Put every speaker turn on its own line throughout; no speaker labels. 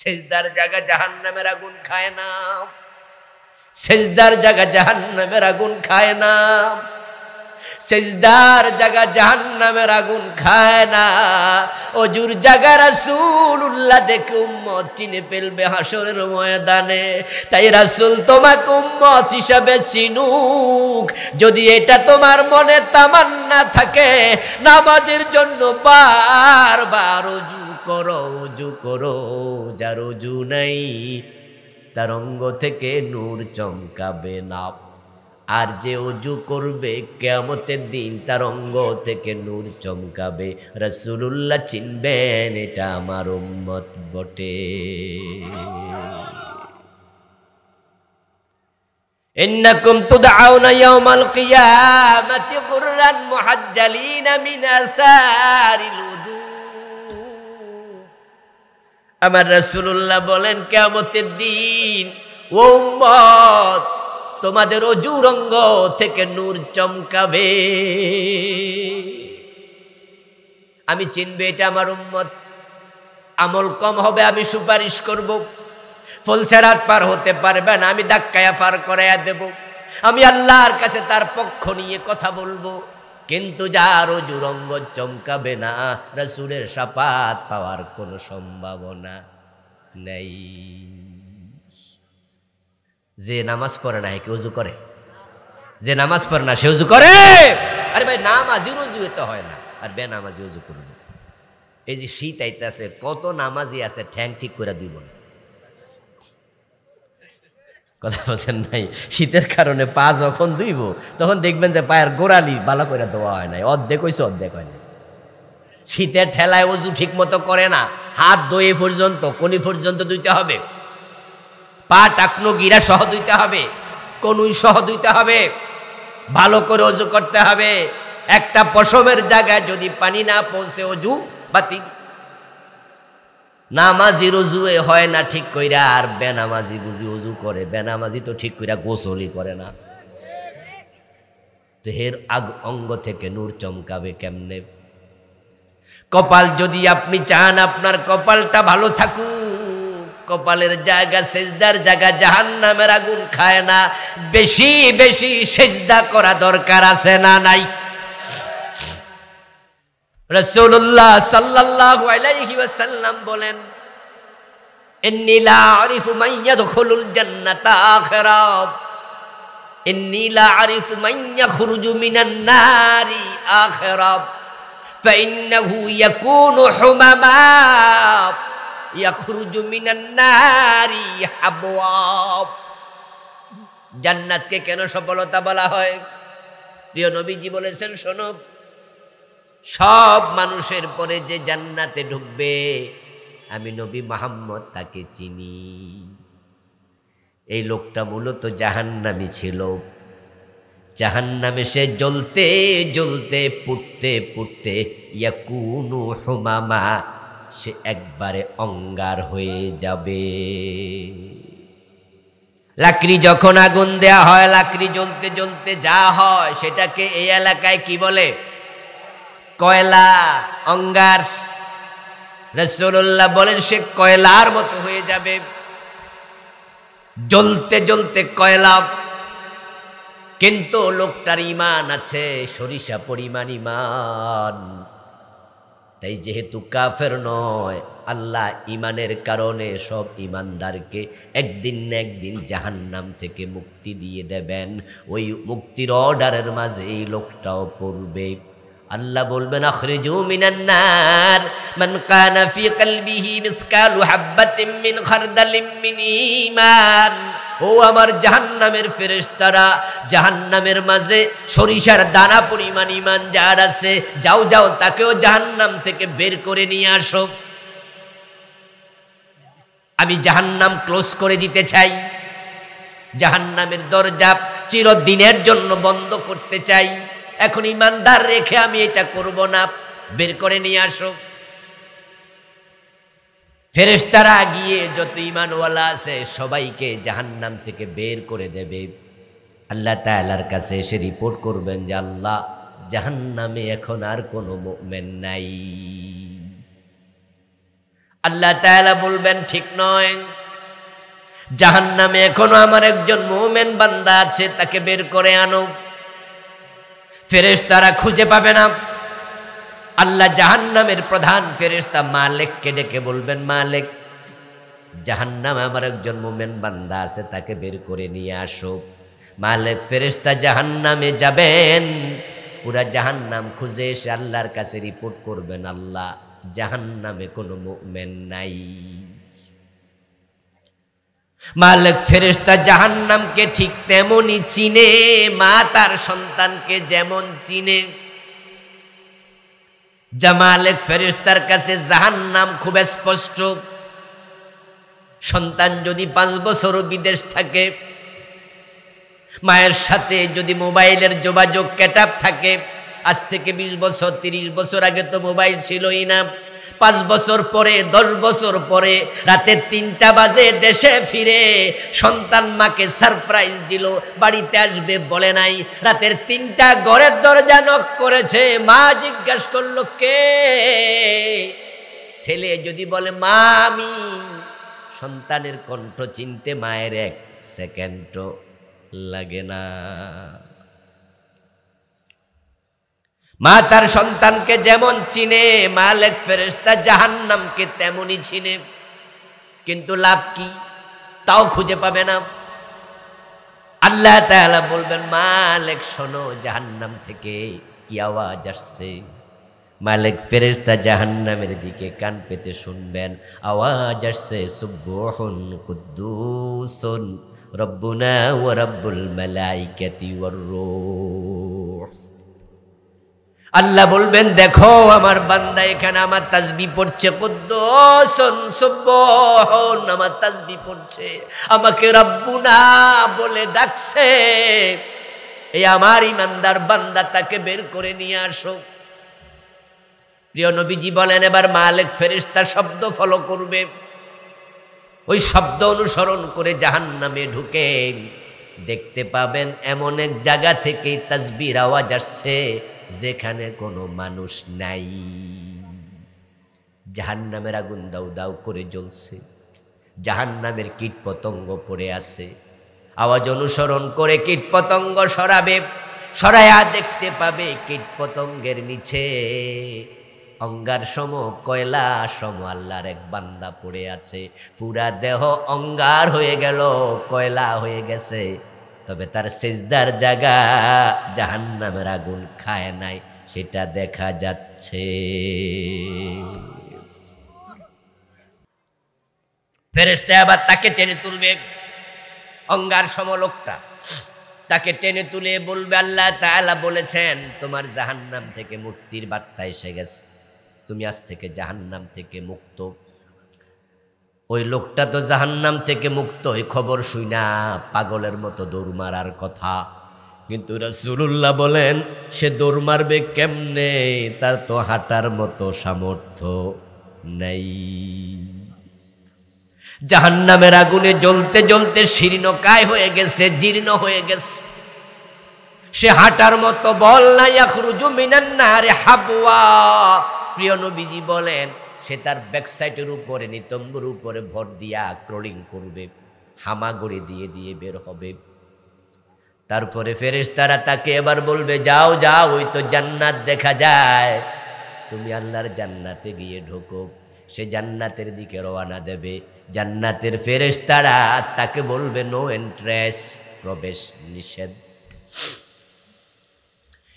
সেজদার জায়গা জাহান্নামের আগুন খায় না, সেজদার জায়গা জাহান্নামের আগুন খায় না, সেজদার জায়গা জাহান্নামের আগুন খায় না। অজুর জায়গা রাসূলুল্লাহ দেখে উম্মত চিনে ফেলবে হাসরের ময়দানে। তাই রাসূল তোমাকে উম্মত হিসাবে চিনুক। যদি এটা তোমার মনে তামান্না থাকে, নামাজের জন্য বারবার অজু করো, অজু করো। যার অজু নাই তার অঙ্গ থেকে নূর চমকাবে না। আর যে অজু করবে কিয়ামতের দিন তার অঙ্গ থেকে নূর চমকাবে। রাসূলুল্লাহ চিনবেন এটা আমার উম্মত বটে। ইন্নাকুম তুদআউনা ইয়াওমাল কিয়ামাতি গুররান মুহাজ্জালিনা মিন আসারিল উদু। আমার রাসূলুল্লাহ বলেন কিয়ামতের দিন ও উম্মত তোমাদের অজুর অঙ্গ থেকে নূর চমকাবে। আমি চিনবে এটা আমার উম্মত। আমল কম হবে, আমি সুপারিশ করব। ফুলসেরাত পার হতে পারবে না, আমি ধাক্কায়া পার করাইয়া দেব। আমি আল্লাহর কাছে তার পক্ষ নিয়ে কথা বলবো। কিন্তু যার অজুর অঙ্গ চমকাবে না, রাসূলের শাফাত পাওয়ার কোনো সম্ভাবনা নেই। যে নামাজ পড়ে না কি ওযু করে? যে নামাজ পড়ে না সে ওযু করে? আরে ভাই, নামাজির ওযু এত হয় না, আর বেনামাজি ওযু করবে। এই যে শীত আইতাছে, কত নামাজি আছে ঠ্যাং ঠিক করে দিব না, কথা বলছেন নাই? শীতের কারণে পা যখন ধুইব তখন দেখবেন যে পায়ের গোড়ালি ভালো করে ধোয়া হয় নাই, অর্ধেক হয়েছে অর্ধেক হয় না। শীতের ঠেলায় ওযু ঠিক মতো করে না। হাত ধুয়ে পর্যন্ত কনি পর্যন্ত ধুইতে হবে, পা টাকনো গিরা সহ ধুইতে হবে, কনুই সহ ধুইতে হবে, ভালো করে অজু করতে হবে। একটা পশমের জায়গায় যদি পানি না পৌঁছে অজু বাতিল। নামাজির অজুয়ে হয় না ঠিক কইরা, আর বেনামাজি বুঝি অজু করে। বেনামাজি তো ঠিক কইরা গোসলই করে না। তো এর অঙ্গ থেকে নূর চমকাবে কেমনে? কপাল যদি আপনি চান আপনার কপালটা ভালো থাকুক, কপালের জায়গা সেজদার জায়গা জাহান্নামের আগুন খায় না। বেশি বেশি সেজদা করা দরকার আছে না নাই? রাসূলুল্লাহ সাল্লাল্লাহু আলাইহি ওয়াসাল্লাম বলেন, ইন্নী লা আরিফু মান ইয়াদখুলুল জান্নাতা আখিরা, ইন্নী লা আরিফু মান ইয়াখরুজু মিনান নারি আখিরা, ফাইন্নাহু ইয়াকুনু হুমামা ইয়াখরুজু মিনান নারি হাবওয়াব। জান্নাতকে কেন সফলতা বলা হয়? প্রিয় নবীজি বলেছেন, শোনো, সব মানুষের পরে যে জান্নাতে ঢুকবে আমি নবী মুহাম্মদ তাকে চিনি। এই লোকটা মূলত জাহান্নামী ছিল। জাহান্নামে সে জ্বলতে জ্বলতে পুড়তে পুড়তে ইয়াকুনু হুমামা, সে একবারে অঙ্গার হয়ে যাবে। লাকড়ি যখন আগুন দেয়া হয়, লাকড়ি জ্বলতে জ্বলতে যা হয় সেটাকে এই এলাকায় কি বলে? কয়লা, অঙ্গার। রাসূলুল্লাহ বলেন সে কয়লার মতো হয়ে যাবে, জ্বলতে জ্বলতে কয়লা। কিন্তু লোকটার ঈমান আছে, সরিষা পরিমাণ ঈমান। তাই যেহেতু কাফের নয়, আল্লাহ ঈমানের কারণে সব ঈমানদারকে একদিন না একদিন জাহান্নাম থেকে মুক্তি দিয়ে দেবেন। ওই মুক্তির অর্ডারের মাঝে এই লোকটাও পড়বে। আল্লাহ বলবেন, আখরিজু মিনান নার মান কানা ফি কলবিহি মিসকালু হাববাতিন মিন খারদালিন মিন ঈমান। ও আমার জাহান্নামের ফেরেশতারা, জাহান্নামের মাঝে সরিষার দানা পরিমাণ ঈমান যার আছে, যাও যাও তাকেও জাহান্নাম থেকে বের করে নিয়ে আসো। আমি জাহান্নাম ক্লোজ করে দিতে চাই, জাহান্নামের দরজা চিরদিনের জন্য বন্ধ করতে চাই। এখন ঈমানদার রেখে আমি এটা করব না, বের করে নিয়ে আসো। ফেরেশতারা গিয়ে যত ঈমানওয়ালা আছে সবাইকে জাহান্নাম থেকে বের করে দেবে। আল্লাহ তাআলার কাছে এসে রিপোর্ট করবেন যে আল্লাহ, জাহান্নামে এখন আর কোনো মুমিন নাই। আল্লাহ তাআলা বলবেন ঠিক নয়, জাহান্নামে এখনো আমার একজন মুমিন বান্দা আছে, তাকে বের করে আনো। ফেরেশতারা খুঁজে পাবে না। আল্লাহ জাহান্নামের প্রধান ফেরেশতা মালিককে ডেকে বলবেন, মালিক, জাহান্নামে আমার একজন মুমিন বান্দা আছে, তাকে বের করে নিয়ে আসো। মালিক ফেরেশতা জাহান্নামে যাবেন, পুরা জাহান্নাম খুঁজে এসে আল্লাহর কাছে রিপোর্ট করবেন, আল্লাহ জাহান্নামে কোনো মুমিন নাই। মালিক ফেরেশতা জাহান্নামকে ঠিক তেমনই চিনে, মা তার সন্তানকে যেমন চিনে। মালিক ফেরেশতার কাছে জাহান্নাম খুব স্পষ্ট। সন্তান যদি 5 বছর বিদেশ থাকে, মায়ের সাথে যদি মোবাইলের যোগাযোগ কেটাপ থাকে, আজ থেকে 20 বছর 30 বছর আগে তো মোবাইল ছিলই না। 5 বছর পরে 10 বছর পরে রাতে 3টা বাজে দেশে ফিরে সন্তান মাকে সারপ্রাইজ দিল, বাড়িতে আসবে বলে নাই। রাতের 3টা ঘরের দরজা নক করেছে, মা জিজ্ঞাস করলো কে? ছেলে যদি বলে মা আমি, সন্তানের কণ্ঠ চিনতে মায়ের 1 সেকেন্ডও লাগে না। মা তার সন্তানকে যেমন চিনে, মালিক ফেরেশতা জাহান্নামকে তেমনই চিনে। কিন্তু লাভ কি? তাও খুঁজে পাবে না। আল্লাহ তাআলা বলবেন, মালিক শোনো, জাহান্নাম থেকে কি আওয়াজ আসছে? মালিক ফেরেশতা জাহান্নামের দিকে কান পেতে শুনবেন, আওয়াজ আসছে, সুবহুন কুদ্দুসুন রব্বুনা ওয়া রব্বুল মালাইকাতি ওয়ার রূহ। আল্লাহ বলবেন, দেখো আমার বান্দা এখানে আমার তাসবিহ পড়ছে, কুদ্দুসুন সুবহুন আমার তাসবিহ পড়ছে, আমাকে রব্বুনা বলে ডাকছে। এই আমার ইমানদার বান্দা, তাকে বের করে নিয়ে আসো। প্রিয় নবীজি বলেন, এবার মালিক ফেরেশতা শব্দ ফলো করবে, ওই শব্দ অনুসরণ করে জাহান্নামে ঢুকে দেখতে পাবেন এমন এক জায়গা থেকে তাসবিহর আওয়াজ আসছে যেখানে কোনো মানুষ নাই। জাহান্নামের আগুন দাউ দাউ করে জ্বলছে, জাহান্নামের কীট পতঙ্গ পড়ে আছে। আওয়াজ অনুসরণ করে কীট পতঙ্গ সরাবে, সরায়া দেখতে পাবে কীট পতঙ্গের নিচে অঙ্গার সম, কয়লা সম আল্লাহর এক বান্দা পড়ে আছে। পুরা দেহ অঙ্গার হয়ে গেল, কয়লা হয়ে গেছে, তবে তার সিজদার জায়গা জাহান্নামের আগুন খায় নাই, সেটা দেখা যাচ্ছে। ফেরেশতা আবার তাকে টেনে তুলবে, অঙ্গার সম লোকটা, তাকে টেনে তুলে বলবে, আল্লাহ তাআলা বলেছেন তোমার জাহান্নাম থেকে মুক্তির বার্তা এসে গেছে, তুমি আজ থেকে জাহান্নাম থেকে মুক্ত। ওই লোকটা তো জাহান্নাম থেকে মুক্ত, ওই খবর শুনা পাগলের মতো দৌড় মারার কথা, কিন্তু রাসূলুল্লাহ বলেন সে দৌড় মারবে কেমনে? তার তো হাঁটার মতো সামর্থ্য নেই। জাহান্নামের আগুনে জ্বলতে জ্বলতে শীর্ণকায় হয়ে গেছে, জীর্ণ হয়ে গেছে, সে হাঁটার মতো বল না। ইয়াখরুজু মিনান নারি হাবওয়া। প্রিয় নবীজি বলেন সে তার ব্যাকসাইটের উপরে, নিতম্বুর উপরে ভর দিয়া ক্রলিং করবে, হামাগুড়ি দিয়ে দিয়ে বের হবে। তারপরে ফেরেশতারা তাকে এবার বলবে, যাও যাও, ওই তো জান্নাত দেখা যায়, তুমি আল্লাহর জান্নাতে গিয়ে ঢোকো। সে জান্নাতের দিকে রওনা দেবে। জান্নাতের ফেরেশতারা তাকে বলবে, নো এন্ট্রেস, প্রবেশ নিষেধ।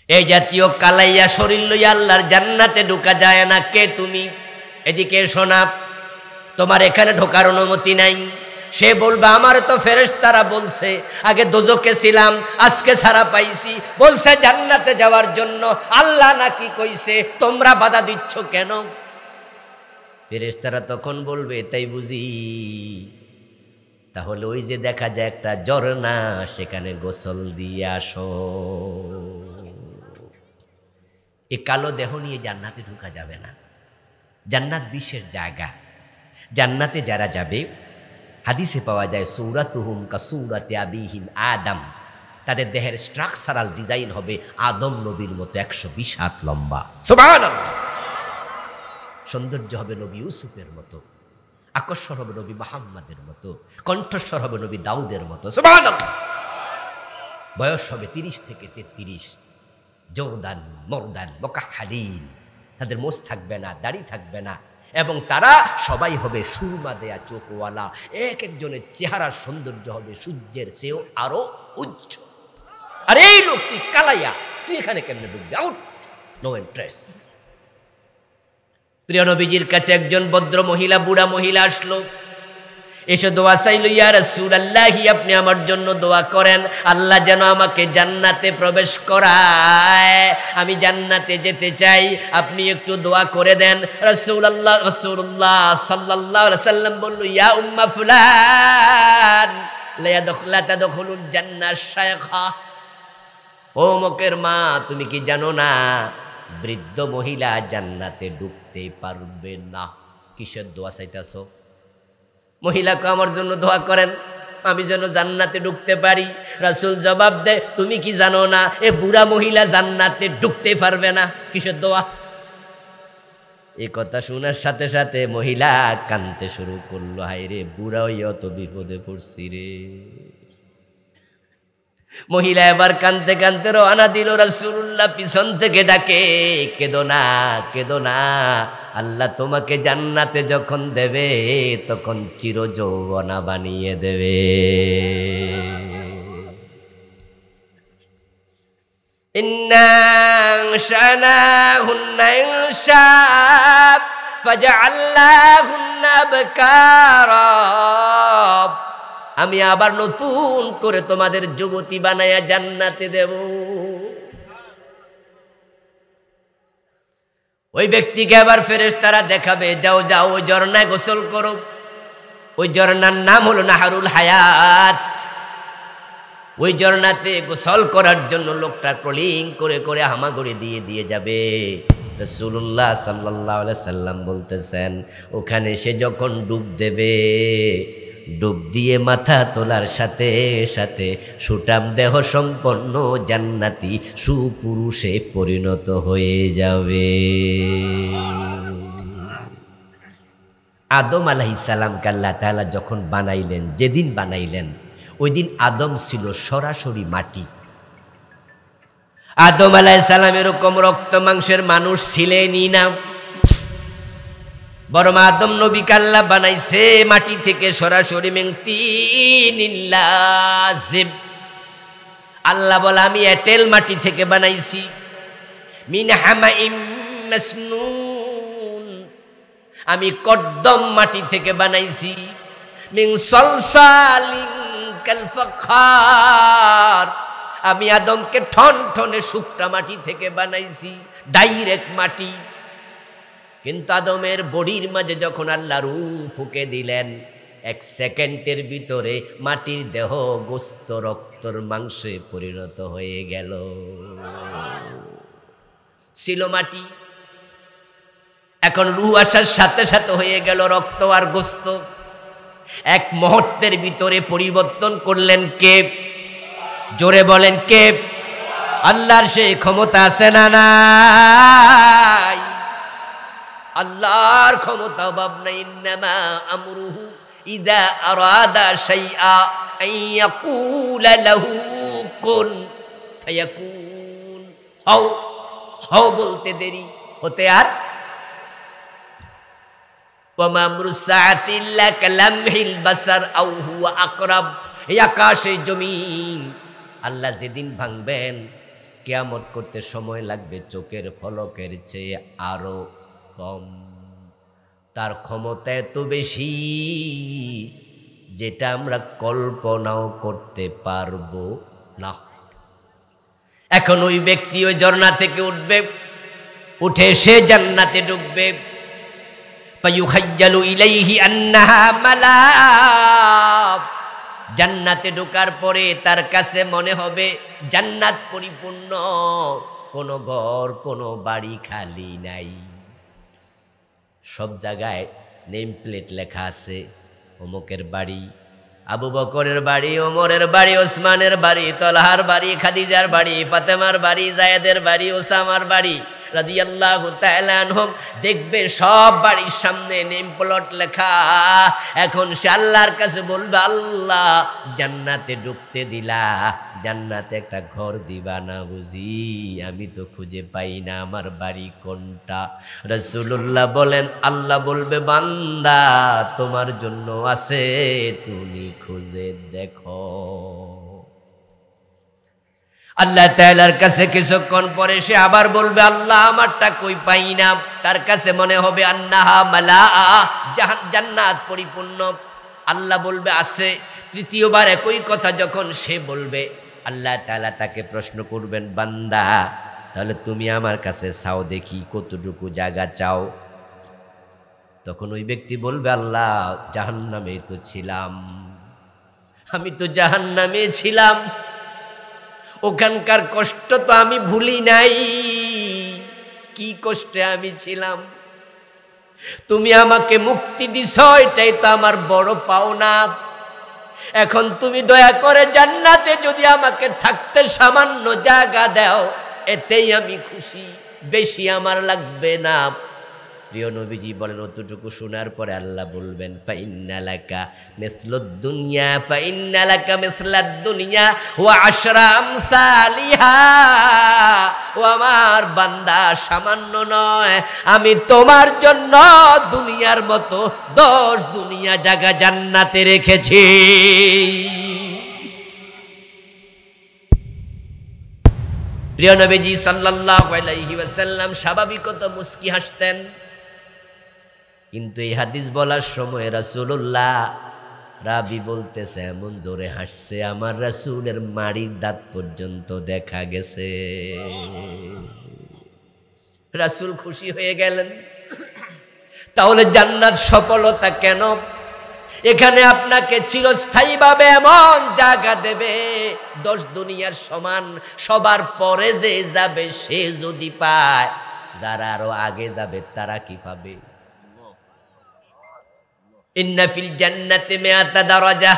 এই জাতীয় কালাইয়া শরীর লইয়া আল্লাহর জান্নাতে ঢোকা যায় না। কে তুমি? এদিকে শোনা, তোমার এখানে ঢোকার অনুমতি নাই। সে বলবে, আমার তো ফেরেশতারা বলছে, আগে দোজকে ছিলাম, আজকে ছাড়া পাইছি, বলছে জান্নাতে যাওয়ার জন্য, আল্লাহ নাকি কইছে, তোমরা বাধা দিচ্ছ কেন? ফেরেশতারা তখন বলবে, তাই বুঝি, তাহলে ওই যে দেখা যায় একটা ঝর্ণা, সেখানে গোসল দিয়ে আসো। এ কালো দেহ নিয়ে জান্নাতে ঢোকা যাবে না। জান্নাত বিশেষ জায়গা। জান্নাতে যারা যাবে, হাদিসে পাওয়া যায়, সূরাতুহুম কাসূরাতি আবিহিম আদম, তাদের দেহের স্ট্রাকচারাল ডিজাইন হবে আদম নবীর মতো 120 হাত লম্বা। সুবহানাল্লাহ। সৌন্দর্য হবে নবী ইউসুফের মতো। আকর্ষণ হবে নবী মুহাম্মাদের মতো, কণ্ঠস্বর হবে নবী দাউদের মতো। সুবহানাল্লাহ। বয়স হবে 30 থেকে 33। জওদান মরদান মুকাহহালিন, তাদের মোছ থাকবে না, দাড়ি থাকবে না, এবং তারা সবাই হবে সুরমা দেয়া চোখওয়ালা। এক একজনের চেহারার সৌন্দর্য হবে সূর্যের চেয়েও আরো উজ্জ্বল। আর এই লোকটি কালাইয়া, তুই এখানে কেমনে ঢুকবি? Out, no interest. প্রিয় নবীজির কাছে একজন ভদ্র মহিলা, বুড়া মহিলা আসলো, এসে দোয়া চাইল, ইয়া রাসূলুল্লাহ, আপনি আমার জন্য দোয়া করেন, আল্লাহ যেন আমাকে জান্নাতে প্রবেশ করায়, আমি জান্নাতে যেতে চাই, আপনি একটু দোয়া করে দেন। রাসূলুল্লাহ সাল্লাল্লাহু আলাইহি সাল্লাম বলল, ইয়া উম্মা ফুলান লা তাদখুলুল জান্নাহ শায়খা। ও মুকের মা, তুমি কি জানো না বৃদ্ধ মহিলা জান্নাতে ঢুকতে পারবে না? কিসের দোয়া চাইতেছো? মহিলাকে আমার জন্য দোয়া করেন, আমি যেন জান্নাতে ঢুকতে পারি। রাসূল জবাব দেয়, তুমি কি জানো না এ বুড়া মহিলা জান্নাতে ঢুকতে পারবে না? কিসের দোয়া? এই কথা শোনার সাথে সাথে মহিলা কাঁদতে শুরু করলো, হায় রে, বুড়া হইয়া তো বিপদে পড়ছি রে। মহিলা এবার কাঁদতে কাঁদতে রওনা দিল। রাসূলুল্লাহ পিছন থেকে ডাকে, কেঁদো না, কেঁদো না, আল্লাহ তোমাকে জান্নাতে যখন দেবে তখন চিরযৌবনা বানিয়ে দেবে। ইন্না শানাহুন্না ইনশাব ফাজআলনাহুন্না আবকারা, আমি আবার নতুন করে তোমাদের যুবতী বানায়া জান্নাতে দেব। ওই ব্যক্তিকে আবার ফেরেশতারা দেখাবে, যাও যাও ওই ঝর্ণায় গোসল করো। ওই ঝর্ণার নাম হলো নাহারুল হায়াত। ওই ঝর্ণাতে গোসল করার জন্য লোকটা ক্রলিং করে করে হামাগুড়ি দিয়ে দিয়ে যাবে। রাসূলুল্লাহ সাল্লাল্লাহু আলাইহি সাল্লাম বলতেছেন, ওখানে সে যখন ডুব দেবে, ডুব দিয়ে মাথা তোলার সাথে সাথে সুঠাম দেহ সম্পন্ন জান্নাতি সুপুরুষে পরিণত হয়ে যাবে। আদম আলাইহিস সালামকে আল্লাহ তাআলা যখন বানাইলেন, যেদিন বানাইলেন ওই দিন আদম ছিল সরাসরি মাটি। আদম আলাইহিস সালাম এরকম রক্ত মাংসের মানুষ ছিলেনই না, বরং আদম নবীকে আল্লাহ বানাইছে মাটি থেকে সরাসরি। মিন তিনিন লাযিব, আল্লাহ বলে আমি এঁটেল মাটি থেকে বানাইছি। মিন হামাইম মাসনুন, আমি কদ্দম মাটি থেকে বানাইছি। মিন সলসালিন কাল ফাখার, আমি আদমকে ঠনঠনে শুকনা মাটি থেকে বানাইছি, ডাইরেক্ট মাটি। কিন্তু আদমের বডির মাঝে যখন আল্লাহ রূহ ফুঁকে দিলেন, 1 সেকেন্ডের ভিতরে মাটির দেহ গোস্ত রক্তর মাংসে পরিণত হয়ে গেল। ছিল মাটি, এখন রূহ আসার সাথে সাথে হয়ে গেল রক্ত আর গোস্ত। 1 মুহূর্তের ভিতরে পরিবর্তন করলেন কে? জোরে বলেন কে? আল্লাহর সেই ক্ষমতা আছে না নাই? আল্লাহর ক্ষমতা অভাব নাই। ইন্নামা আমরুহু ইযা আরাদা শাইআ আইয়াকুলা লাহু কুন ফায়াকুন। হও হও বলতে দেরি হতে আর। ওয়া মা আমরুস সাআতি ইল্লা কালামহিল বাসার আও হুয়া আকরাব। এই আকাশে জমিন আল্লাহ যেদিন ভাঙবেন, কিয়ামত করতে সময় লাগবে চোখের পলকের চেয়ে আরো কম। তার ক্ষমতা এত বেশি যেটা আমরা কল্পনাও করতে পারবো না। এখন ওই ব্যক্তি ওই ঝর্ণা থেকে উঠবে, উঠে সে জান্নাতে ঢুকবে। ফায়ুখায়্যালু ইলাইহি আন্নাহা মালাব, জান্নাতে ঢোকার পরে তার কাছে মনে হবে জান্নাত পরিপূর্ণ, কোনো ঘর কোনো বাড়ি খালি নাই। সব জায়গায় নেম প্লেট লেখা আছে, অমুকের বাড়ি, আবু বকরের বাড়ি, ওমরের বাড়ি, ওসমানের বাড়ি, তলহার বাড়ি, খাদিজার বাড়ি, ফাতেমার বাড়ি, জায়েদের বাড়ি, ওসামার বাড়ি, রাদিয়াল্লাহু তাআলা আনহুম দেখবে সব বাড়ির সামনে নেম প্লট লেখা। এখন সে আল্লাহর কাছে বলবে, আল্লাহ জান্নাতে ঢুকতে দিলা, জান্নাতে একটা ঘর দিবা না বুঝি? আমি তো খুঁজে পাই না আমার বাড়ি কোনটা। রাসূলুল্লাহ বলেন, আল্লাহ বলবে, বান্দা তোমার জন্য আছে, তুমি খুঁজে দেখো। আল্লাহ তাআলার কাছে কিছুক্ষণ পরে সে আবার বলবে, আল্লাহ আমারটা কই পাই না। তার কাছে মনে হবে আন্নাহা মালাআ, জান্নাত পরিপূর্ণ। আল্লাহ বলবে আছে। তৃতীয়বার একই কথা যখন সে বলবে, আল্লাহ তাআলা তাকে প্রশ্ন করবেন, বান্দা তাহলে তুমি আমার কাছে চাও দেখি কতটুকু জায়গা চাও। তখন ওই ব্যক্তি বলবে, আল্লাহ জাহান্নামে তো ছিলাম, আমি তো জাহান্নামে ছিলাম, ওখানকার কষ্ট তো আমি ভুলি নাই, কি কষ্টে আমি ছিলাম, তুমি আমাকে মুক্তি দিছ, এটাই তো আমার বড় পাওনা। এখন তুমি দয়া করে জান্নাতে যদি আমাকে থাকতে সামান্য জায়গা দাও, এতেই আমি খুশি, বেশি আমার লাগবে না। প্রিয় নবীজি বলেন, অতটুকু শোনার পরে আল্লাহ বলবেন, ফাইন্নালাকা মিসলুদ দুনিয়া, ফাইন্নালাকা মিসলাদ দুনিয়া ওয়া আশরা আমসালিহা। ও আমার বান্দা, সামান্য নয়, আমি তোমার জন্য দুনিয়ার মতো 10 দুনিয়া জায়গা জান্নাতে রেখেছি। প্রিয় নবীজি সাল্লাল্লাহু আলাইহি ওয়াসাল্লাম স্বাভাবিকত মুস্কি হাসতেন, কিন্তু এই হাদিস বলার সময় রাসূলুল্লাহ, রাবি বলতেছে, এমন জোরে হাসছে আমার রাসূলের মাড়ির দাঁত পর্যন্ত দেখা গেছে। রাসূল খুশি হয়ে গেলেন। তাহলে জান্নাত সফলতা কেন? এখানে আপনাকে চিরস্থায়ীভাবে এমন জায়গা দেবে 10 দুনিয়ার সমান, সবার পরে যে যাবে সে যদি পায়, যারা আরো আগে যাবে তারা কি পাবে? ইন্না ফিল জান্নাতি মিআতা দারাজা,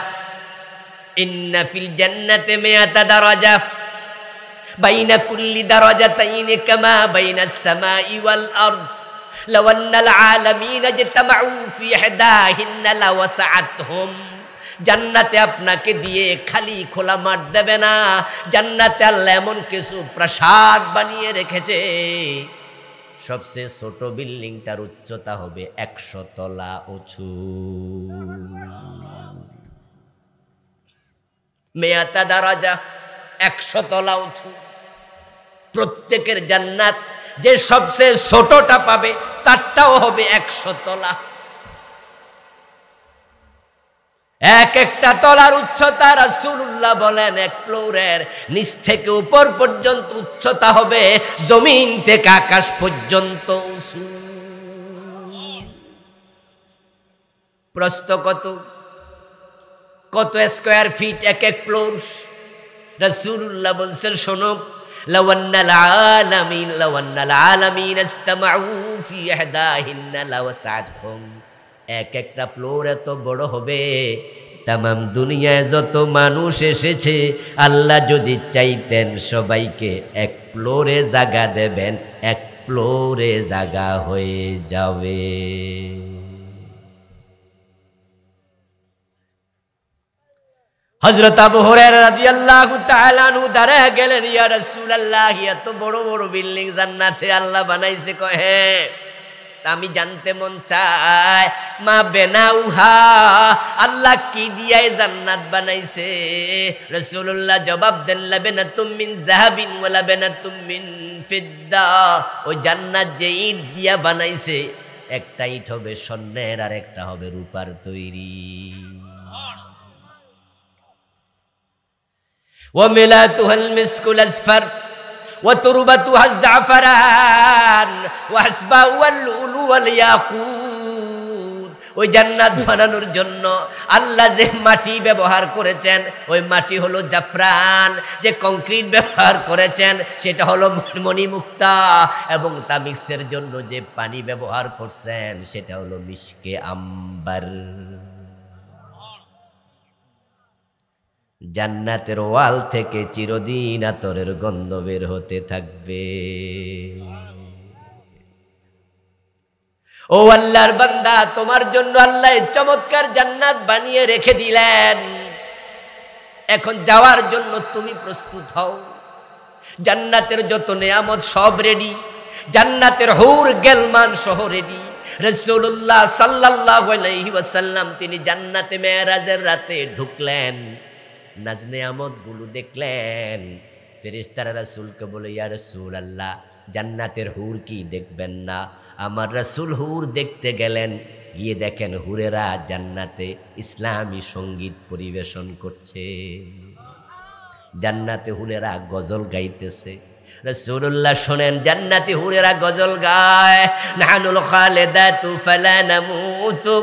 ইন্না ফিল জান্নাতি মিআতা দারাজা, বাইনা কুল্লি দারাজাতাইনি কামা বাইনাস সামাই ওয়াল আরদ, লাউ আন্নাল আলামিন ইজতামাউ ফি ইহদাহিন্না লাওয়াসআতহুম। জান্নাতে আপনাকে দিয়ে খালি খোলা মাঠ দেবে না, জান্নাতে আল্লাহ এমন কিছু প্রাসাদ বানিয়ে রেখেছে, সবচেয়ে ছোট বিল্ডিংটার উচ্চতা হবে 100 তলা উঁচু। মিআতা দারাজা, 100 তলা উঁচু। প্রত্যেকের জান্নাত যে সবচেয়ে ছোটটা পাবে তারটাও হবে 100 তলা। এক একটা তলার উচ্চতা রাসূলুল্লাহ বলেন, এক ফ্লোরের নিচ থেকে উপর পর্যন্ত উচ্চতা হবে জমিন থেকে আকাশ পর্যন্ত উঁচু। প্রস্থ কত? কত স্কয়ার ফিট এক এক ফ্লোর? রাসূলুল্লাহ বলছেন, শোনো, লাউ আন্নাল আলামিন ইজতামাউ ফি ইহদাহিন্না লাওয়াসআতহুম। এক একটা ফ্লোর এত বড় হবে, তামাম দুনিয়ায় যত মানুষ এসেছে আল্লাহ যদি চাইতেন সবাইকে এক ফ্লোরে জায়গা দেবেন, এক ফ্লোরে জায়গা হয়ে যাবে। হযরত আবু হুরায়রা রাদিয়াল্লাহু তাআলা আনহু দাঁড়ায় গেলেন, ইয়া রাসূলুল্লাহ, এত বড় বড় বিল্ডিং জান্নাতে আল্লাহ বানাইছে? কয় হ্যাঁ। আমি জানতে মন চায়, মা বেনাউহা, আল্লাহ কি দিয়ে জান্নাত বানাইছে? রাসূলুল্লাহ জবাব দেন, লাবেনাতুম মিন যাহাবিন ওয়া লাবেনাতুম মিন ফিদ্দা। ওই জান্নাত যে ইট দিয়া বানাইছে, একটা ইট হবে স্বর্ণের আর একটা হবে রূপার তৈরি। ওয়া মিলাতুহাল মিসকুল আসফার ওয়া তুরবাতুহা জাফরান ওয়া হাসবাউল লুলু ওয়াল ইয়াকুত। ওই জান্নাত বানানোর জন্য আল্লাহ যে মাটি ব্যবহার করেছেন, ওই মাটি হলো জাফরান। যে কংক্রিট ব্যবহার করেছেন সেটা হলো মণিমুক্তা, এবং তামিক্সের জন্য যে পানি ব্যবহার করছেন সেটা হলো মিশকে আম্বার। জান্নাতের ওয়াল থেকে চিরদিন আতরের গন্ধ বের হতে থাকবে। ও আল্লাহর বান্দা, তোমার জন্য আল্লাহ চমৎকার জান্নাত বানিয়ে রেখে দিলেন, এখন যাওয়ার জন্য তুমি প্রস্তুত হও। জান্নাতের যত নেয়ামত সব রেডি, জান্নাতের হুর গেলমান সহ রেডি। রাসূলুল্লাহ সাল্লাল্লাহু আলাইহি ওয়াসাল্লাম তিনি জান্নাতে মেরাজের রাতে ঢুকলেন, নাজ নেয়ামত গুলো দেখলেন। ফেরেশতারা রাসূলকে বলে, ইয়া রাসূলুল্লাহ, জান্নাতের হুর কি দেখবেন না? আমার রাসূল হুর দেখতে গেলেন, গিয়ে দেখেন হুরেরা জান্নাতে ইসলামী সঙ্গীত পরিবেশন করছে, জান্নাতে হুরেরা গজল গাইতেছে। রাসূলুল্লাহ শোনেন, জান্নাতি হুরেরা গজল গায়, নাহানুল খালিদাতু ফালা নামুতু,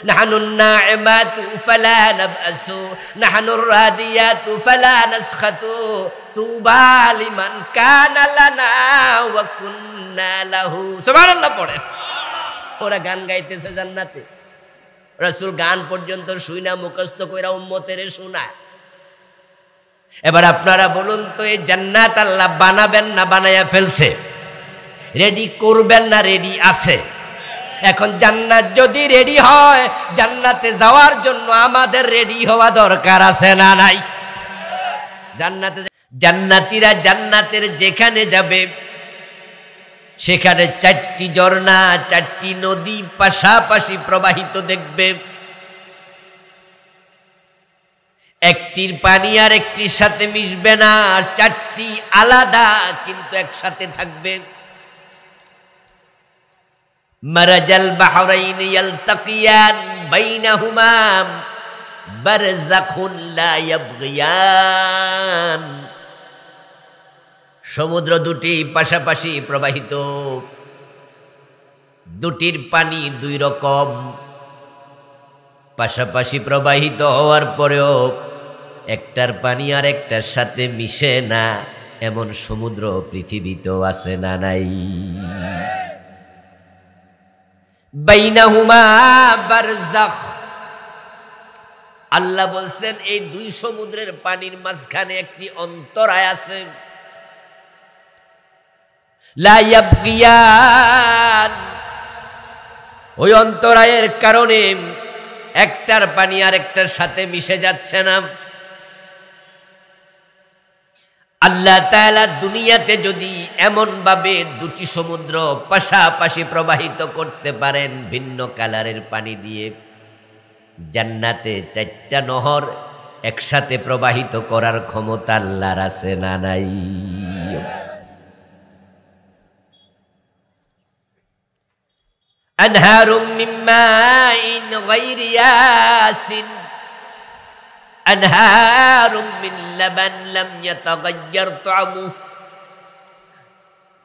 নাহানুন নাইমাতু ফালা নাবআসু, নাহানুর রাদিয়াতু ফালা নাসখাতু, তুবা লিমান কানা লানা ওয়া কুন্না লাহু। সুবহানাল্লাহ পড়েন। ওরা গান গাইতেছে জান্নাতে। রাসূল গান পর্যন্ত শুইনা মুখস্থ কইরা উম্মতের শোনায়। এবার আপনারা বলুন তো, এই জান্নাত আল্লাহ বানাবেন না বানায়া ফেলছে? রেডি করবেন না রেডি আছে? এখন জান্নাত যদি রেডি হয়, জান্নাতে যাওয়ার জন্য আমাদের রেডি হওয়া দরকার আছে না নাই? জান্নাতীরা জান্নাতের যেখানে যাবে সেখানে 4টি ঝর্ণা, 4টি নদী পাশাপাশি প্রবাহিত দেখবে। একটির পানি আর একটির সাথে মিশবে না, 4টি আলাদা কিন্তু একসাথে থাকবে। মারাজাল বাহরাইন ইয়ালতাকিয়ান বাইনাহুমা বারযাখুন লা ইয়াবগিয়ান। সমুদ্র দুটি পাশাপাশি প্রবাহিত, দুটির পানি 2 রকম, পাশাপাশি প্রবাহিত হওয়ার পরেও একটার পানি আর একটার সাথে মিশে না, এমন সমুদ্র পৃথিবীতেও আছে না নাই? বাইনাহুমা বারযাখ, আল্লাহ বলছেন এই 2 সমুদ্রের পানির মাঝখানে একটি অন্তরায় আছে। লা ইয়াবগিয়ান, ওই অন্তরায়ের কারণে একটার পানি আর একটার সাথে মিশে যাচ্ছে না। আল্লাহ তাআলা দুনিয়াতে যদি এমন ভাবে 2টি সমুদ্র পাশাপাশি প্রবাহিত করতে পারেন ভিন্ন কালারের পানি দিয়ে, জান্নাতে 4টা নহর একসাথে প্রবাহিত করার ক্ষমতা আল্লাহর আছে না নাই? আনহারুম মিন মাইন গায়রি ইয়াসিন, আনহারুম মিন লাবান লাম ইয়াতাগায়্যার তা'মুহু,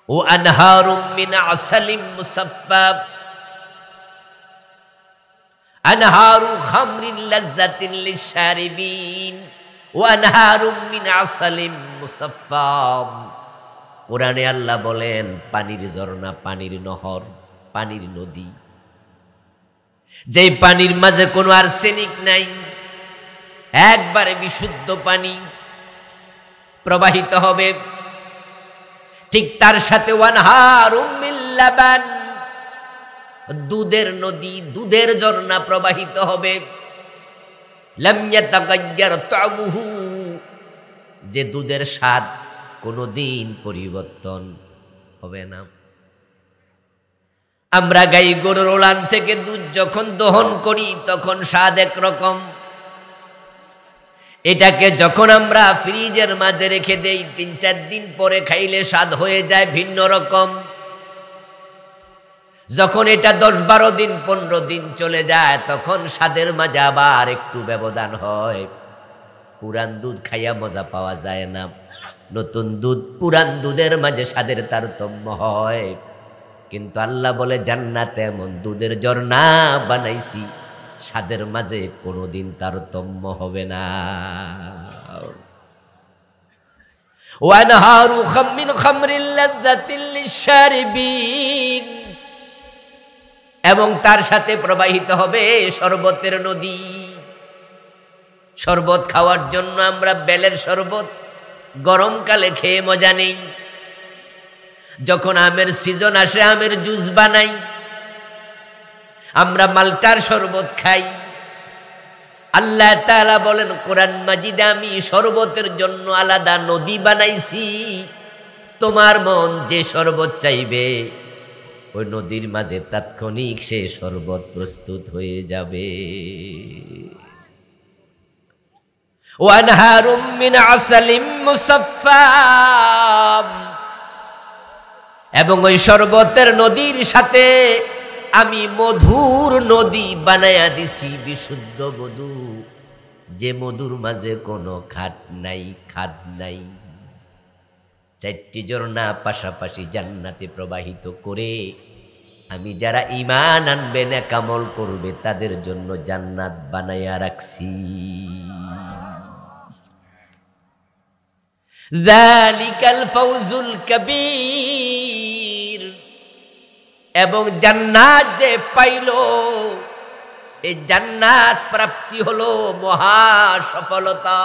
ওয়া আনহারুম মিন আসালিম মুসাফফা, আনহারু খামরিন লাযযাতিন লিশ-শারিবিন, ওয়া আনহারুম মিন আসালিম মুসাফফা। কোরআনে আল্লাহ বলেন পানির ঝর্ণা, পানির নহর, পানির নদী, যেই পানির মাঝে কোনো আর্সেনিক নাই, একবারে বিশুদ্ধ পানি প্রবাহিত হবে। ঠিক তার সাথে ওয়ানহারুম মিন লাবান, দুধের নদী, দুধের ঝর্ণা প্রবাহিত হবে। লাম ইয়াতাগায়্যার তা'মুহু, যে দুধের স্বাদ কোনোদিন পরিবর্তন হবে না। আমরা গাই গরুর ওলান থেকে দুধ যখন দহন করি তখন স্বাদ একরকম, এটাকে যখন আমরা ফ্রিজের মাঝে রেখে দেই 3-4 দিন পরে খাইলে স্বাদ হয়ে যায় ভিন্ন রকম। যখন এটা 10-12 দিন 15 দিন চলে যায় তখন স্বাদের মাঝে আবার একটু ব্যবধান হয়। পুরান দুধ খাইয়া মজা পাওয়া যায় না, নতুন দুধ পুরান দুধের মাঝে স্বাদের তারতম্য হয়। কিন্তু আল্লাহ বলে জান্নাতে এমন দুধের ঝর্ণা বানাইছি, স্বাদের মাঝে কোনোদিন তারতম্য হবে না। ওয়ানহারু মিন খামরিন লাযযাতিন লিশ-শারিবিন, এবং তার সাথে প্রবাহিত হবে শরবতের নদী। শরবত খাওয়ার জন্য আমরা বেলের শরবত গরমকালে খেয়ে মজা নেই, যখন আমের সিজন আসে আমের জুস বানাই, আমরা মাল্টার শরবত খাই। আল্লাহ তাআলা বলেন কোরআন মাজিদে, আমি শরবতের জন্য আলাদা নদী বানাইছি, তোমার মন যে শরবত চাইবে ওই নদীর মাঝে তাৎক্ষণিক সে শরবত প্রস্তুত হয়ে যাবে। ওয়ানহারুম মিন আসালিম মুসাফফা, এবং ওই শরবতের নদীর সাথে আমি মধুর নদী বানায়া দিছি, বিশুদ্ধ মধু, যে মধুর মাঝে কোনো খাট নাই, খাদ নাই। চারটি ঝর্ণা পাশাপাশি জান্নাতে প্রবাহিত করে আমি যারা ঈমান আনবে, নেক আমল করবে, তাদের জন্য জান্নাত বানায়া রাখছি। যালিকাল ফাউজুল কাবীর, এবং জান্নাত যে পাইল, এই জান্নাত প্রাপ্তি হলো মহা সফলতা।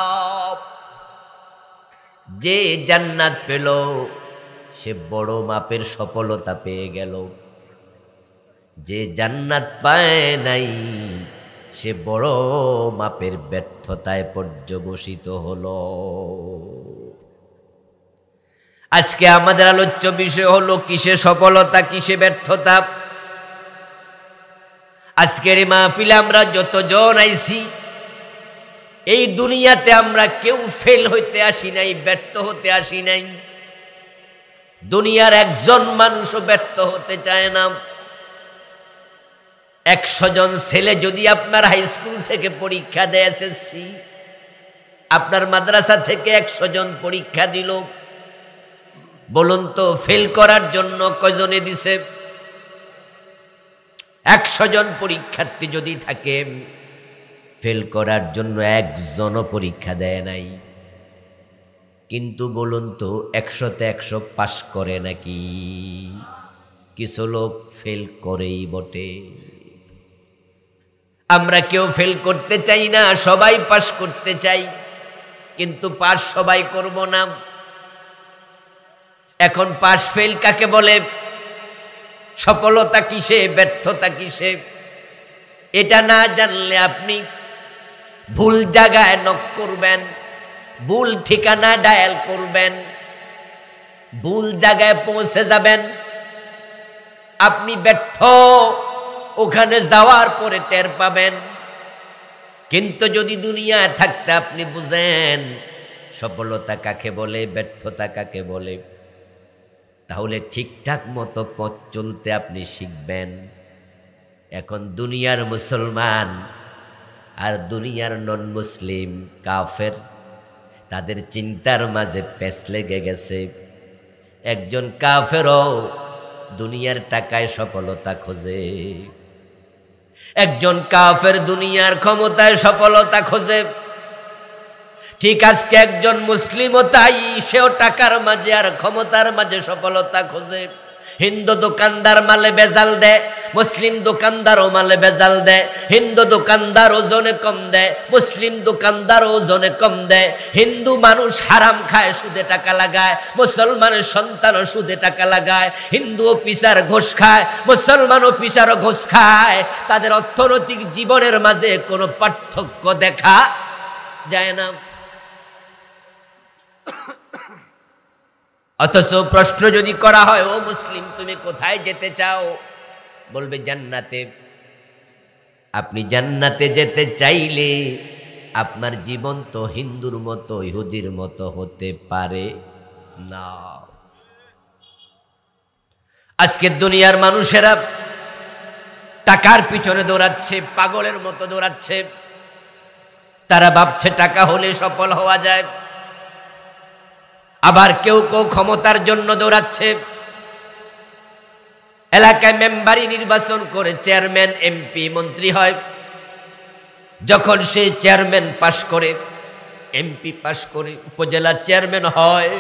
যে জান্নাত পেল সে বড় মাপের সফলতা পেয়ে গেল, যে জান্নাত পায় নাই সে বড় মাপের ব্যর্থতায় পর্যবসিত হলো। আজকে আমাদের আলোচ্য বিষয় হলো কিসে সফলতা, কিসে ব্যর্থতা। আজকের এই মাহফিলে আমরা যতজন আইছি, এই দুনিয়াতে আমরা কেউ ফেল হইতে আসি নাই, ব্যর্থ হতে আসি নাই। দুনিয়ার একজন মানুষও ব্যর্থ হতে চায় না। 100 জন ছেলে যদি আপনার হাই স্কুল থেকে পরীক্ষা দেয়, এসএসসি, আপনার মাদ্রাসা থেকে 100 জন পরীক্ষা দিল, বলুন তো ফেল করার জন্য কয়জনে দিছে? 100 জন পরীক্ষার্থী যদি থাকে, ফেল করার জন্য একজনও পরীক্ষা দেয় নাই। কিন্তু বলুন তো 100তে 100 পাশ করে নাকি? কিছু লোক ফেল করেই বটে। আমরা কেউ ফেল করতে চাই না, সবাই পাশ করতে চাই, কিন্তু পাশ সবাই করব না। এখন পাশ ফেল কাকে বলে? সফলতা কিসে, ব্যর্থতা কিসে? এটা না জানলে আপনি ভুল জায়গায় নক করবেন, ভুল ঠিকানা ডায়াল করবেন, ভুল জায়গায় পৌঁছে যাবেন। আপনি ব্যর্থ, ওখানে যাওয়ার পরে টের পাবেন। কিন্তু যদি দুনিয়ায় থাকতে আপনি বুঝেন সফলতা কাকে বলে, ব্যর্থতা কাকে বলে, তাহলে ঠিকঠাক মতো পথ চলতে আপনি শিখবেন। এখন দুনিয়ার মুসলমান আর দুনিয়ার নন মুসলিম কাফের, তাদের চিন্তার মাঝে পেঁচ লেগে গেছে। একজন কাফেরও দুনিয়ার টাকায় সফলতা খোঁজে, একজন কাফের দুনিয়ার ক্ষমতায় সফলতা খোঁজে। ঠিক আজকে একজন মুসলিমও তাই, সেও টাকার মাঝে আর ক্ষমতার মাঝে সফলতা খোঁজে। হিন্দু দোকানদার মালে বেজাল দেয়, মুসলিম দোকানদারও মালে বেজাল দেয়। হিন্দু দোকানদার ওজনে কম দেয়, মুসলিম দোকানদার ওজনে কম দেয়। হিন্দু মানুষ হারাম খায়, সুদে টাকা লাগায়, মুসলমানের সন্তানও সুদে টাকা লাগায়। হিন্দু অফিসার ঘুষ খায়, মুসলমান অফিসারও ঘুষ খায়। তাদের অর্থনৈতিক জীবনের মাঝে কোনো পার্থক্য দেখা যায় না। অথচ প্রশ্ন যদি করা হয়, ও মুসলিম তুমি কোথায় যেতে চাও? বলবে জান্নাতে। আপনি জান্নাতে যেতে চাইলে আপনার জীবন তো হিন্দুর মতো, ইহুদির মতো হতে পারে না। আজকে দুনিয়ার মানুষেরা টাকার পিছনে দৌড়াচ্ছে, পাগলের মতো দৌড়াচ্ছে। তারা ভাবছে টাকা হলে সফল হওয়া যায়। আবার কেউ কেউ ক্ষমতার জন্য দৌড়াচ্ছে। এলাকায় মেম্বারি নির্বাচন করে চেয়ারম্যান, এমপি, মন্ত্রী হয়। যখন সে চেয়ারম্যান পাশ করে, এমপি পাশ করে, উপজেলার চেয়ারম্যান হয়,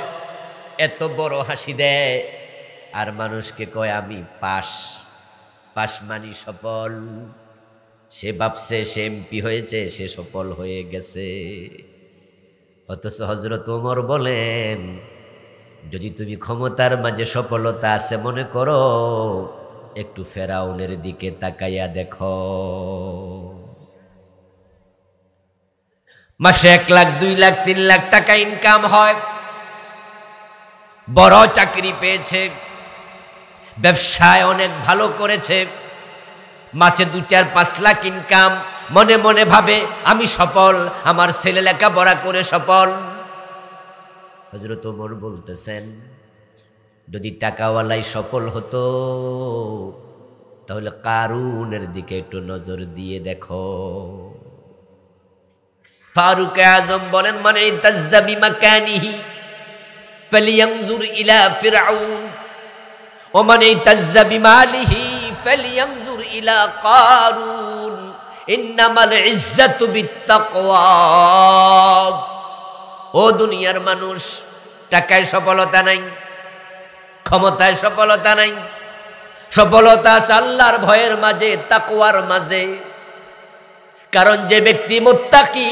এত বড় হাসি দেয় আর মানুষকে কয় আমি পাশ। পাশ মানি সফল। সে ভাবছে সে এমপি হয়েছে, সে সফল হয়ে গেছে। অথচ হযরত ওমর বলেন, যদি তুমি ক্ষমতার মাঝে সফলতা আছে মনে করো, একটু ফেরাউনের দিকে তাকাইয়া দেখো। মাসে 1 লাখ 2 লাখ 3 লাখ টাকা ইনকাম হয়, বড় চাকরি পেয়েছে, ব্যবসায় অনেক ভালো করেছে, মাসে 2-4-5 লাখ ইনকাম, মনে মনে ভাবে আমি সফল, আমার ছেলে লেখাপড়া করে সফল। হযরত ওমর বলতেছেন যদি টাকাওয়ালাই সফল হতো তাহলে কারুনের দিকে একটু নজর দিয়ে দেখো। ফারুক আজম বলেন মানে ইতাজ্জা বিমাকানিহি ফালিয়ানজুর ইলা ফিরআউন ওয়া মান ইতাজ্জা বিমালিহি ফালিয়ানজুর ইলা কারুন ইন্নামাল ইজ্জাতু বিত্তাকওয়া। ও দুনিয়ার মানুষ, টাকায় সফলতা নাই, ক্ষমতায় সফলতা নাই, সফলতা আছে আল্লাহর ভয়ের মাঝে, তাকওয়ার মাঝে। কারণ যে ব্যক্তি মুত্তাকি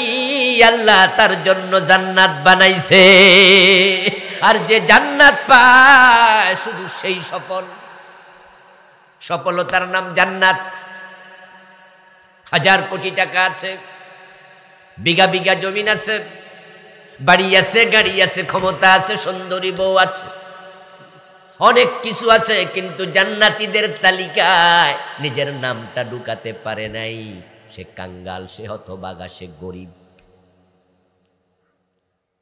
আল্লাহ তার জন্য জান্নাত বানাইছে, আর যে জান্নাত পায় শুধু সেই সফল। সফলতার নাম জান্নাত। 1000 কোটি টাকা আছে, বিঘা বিঘা জমিন আছে, বাড়ি আছে, গাড়ি আছে, ক্ষমতা আছে, সুন্দরী বউ আছে, অনেক কিছু আছে, কিন্তু জান্নাতীদের তালিকায় নিজের নামটা ঢুকাতে পারে নাই। সে কাঙ্গাল, সে হতভাগা, সে গরিব।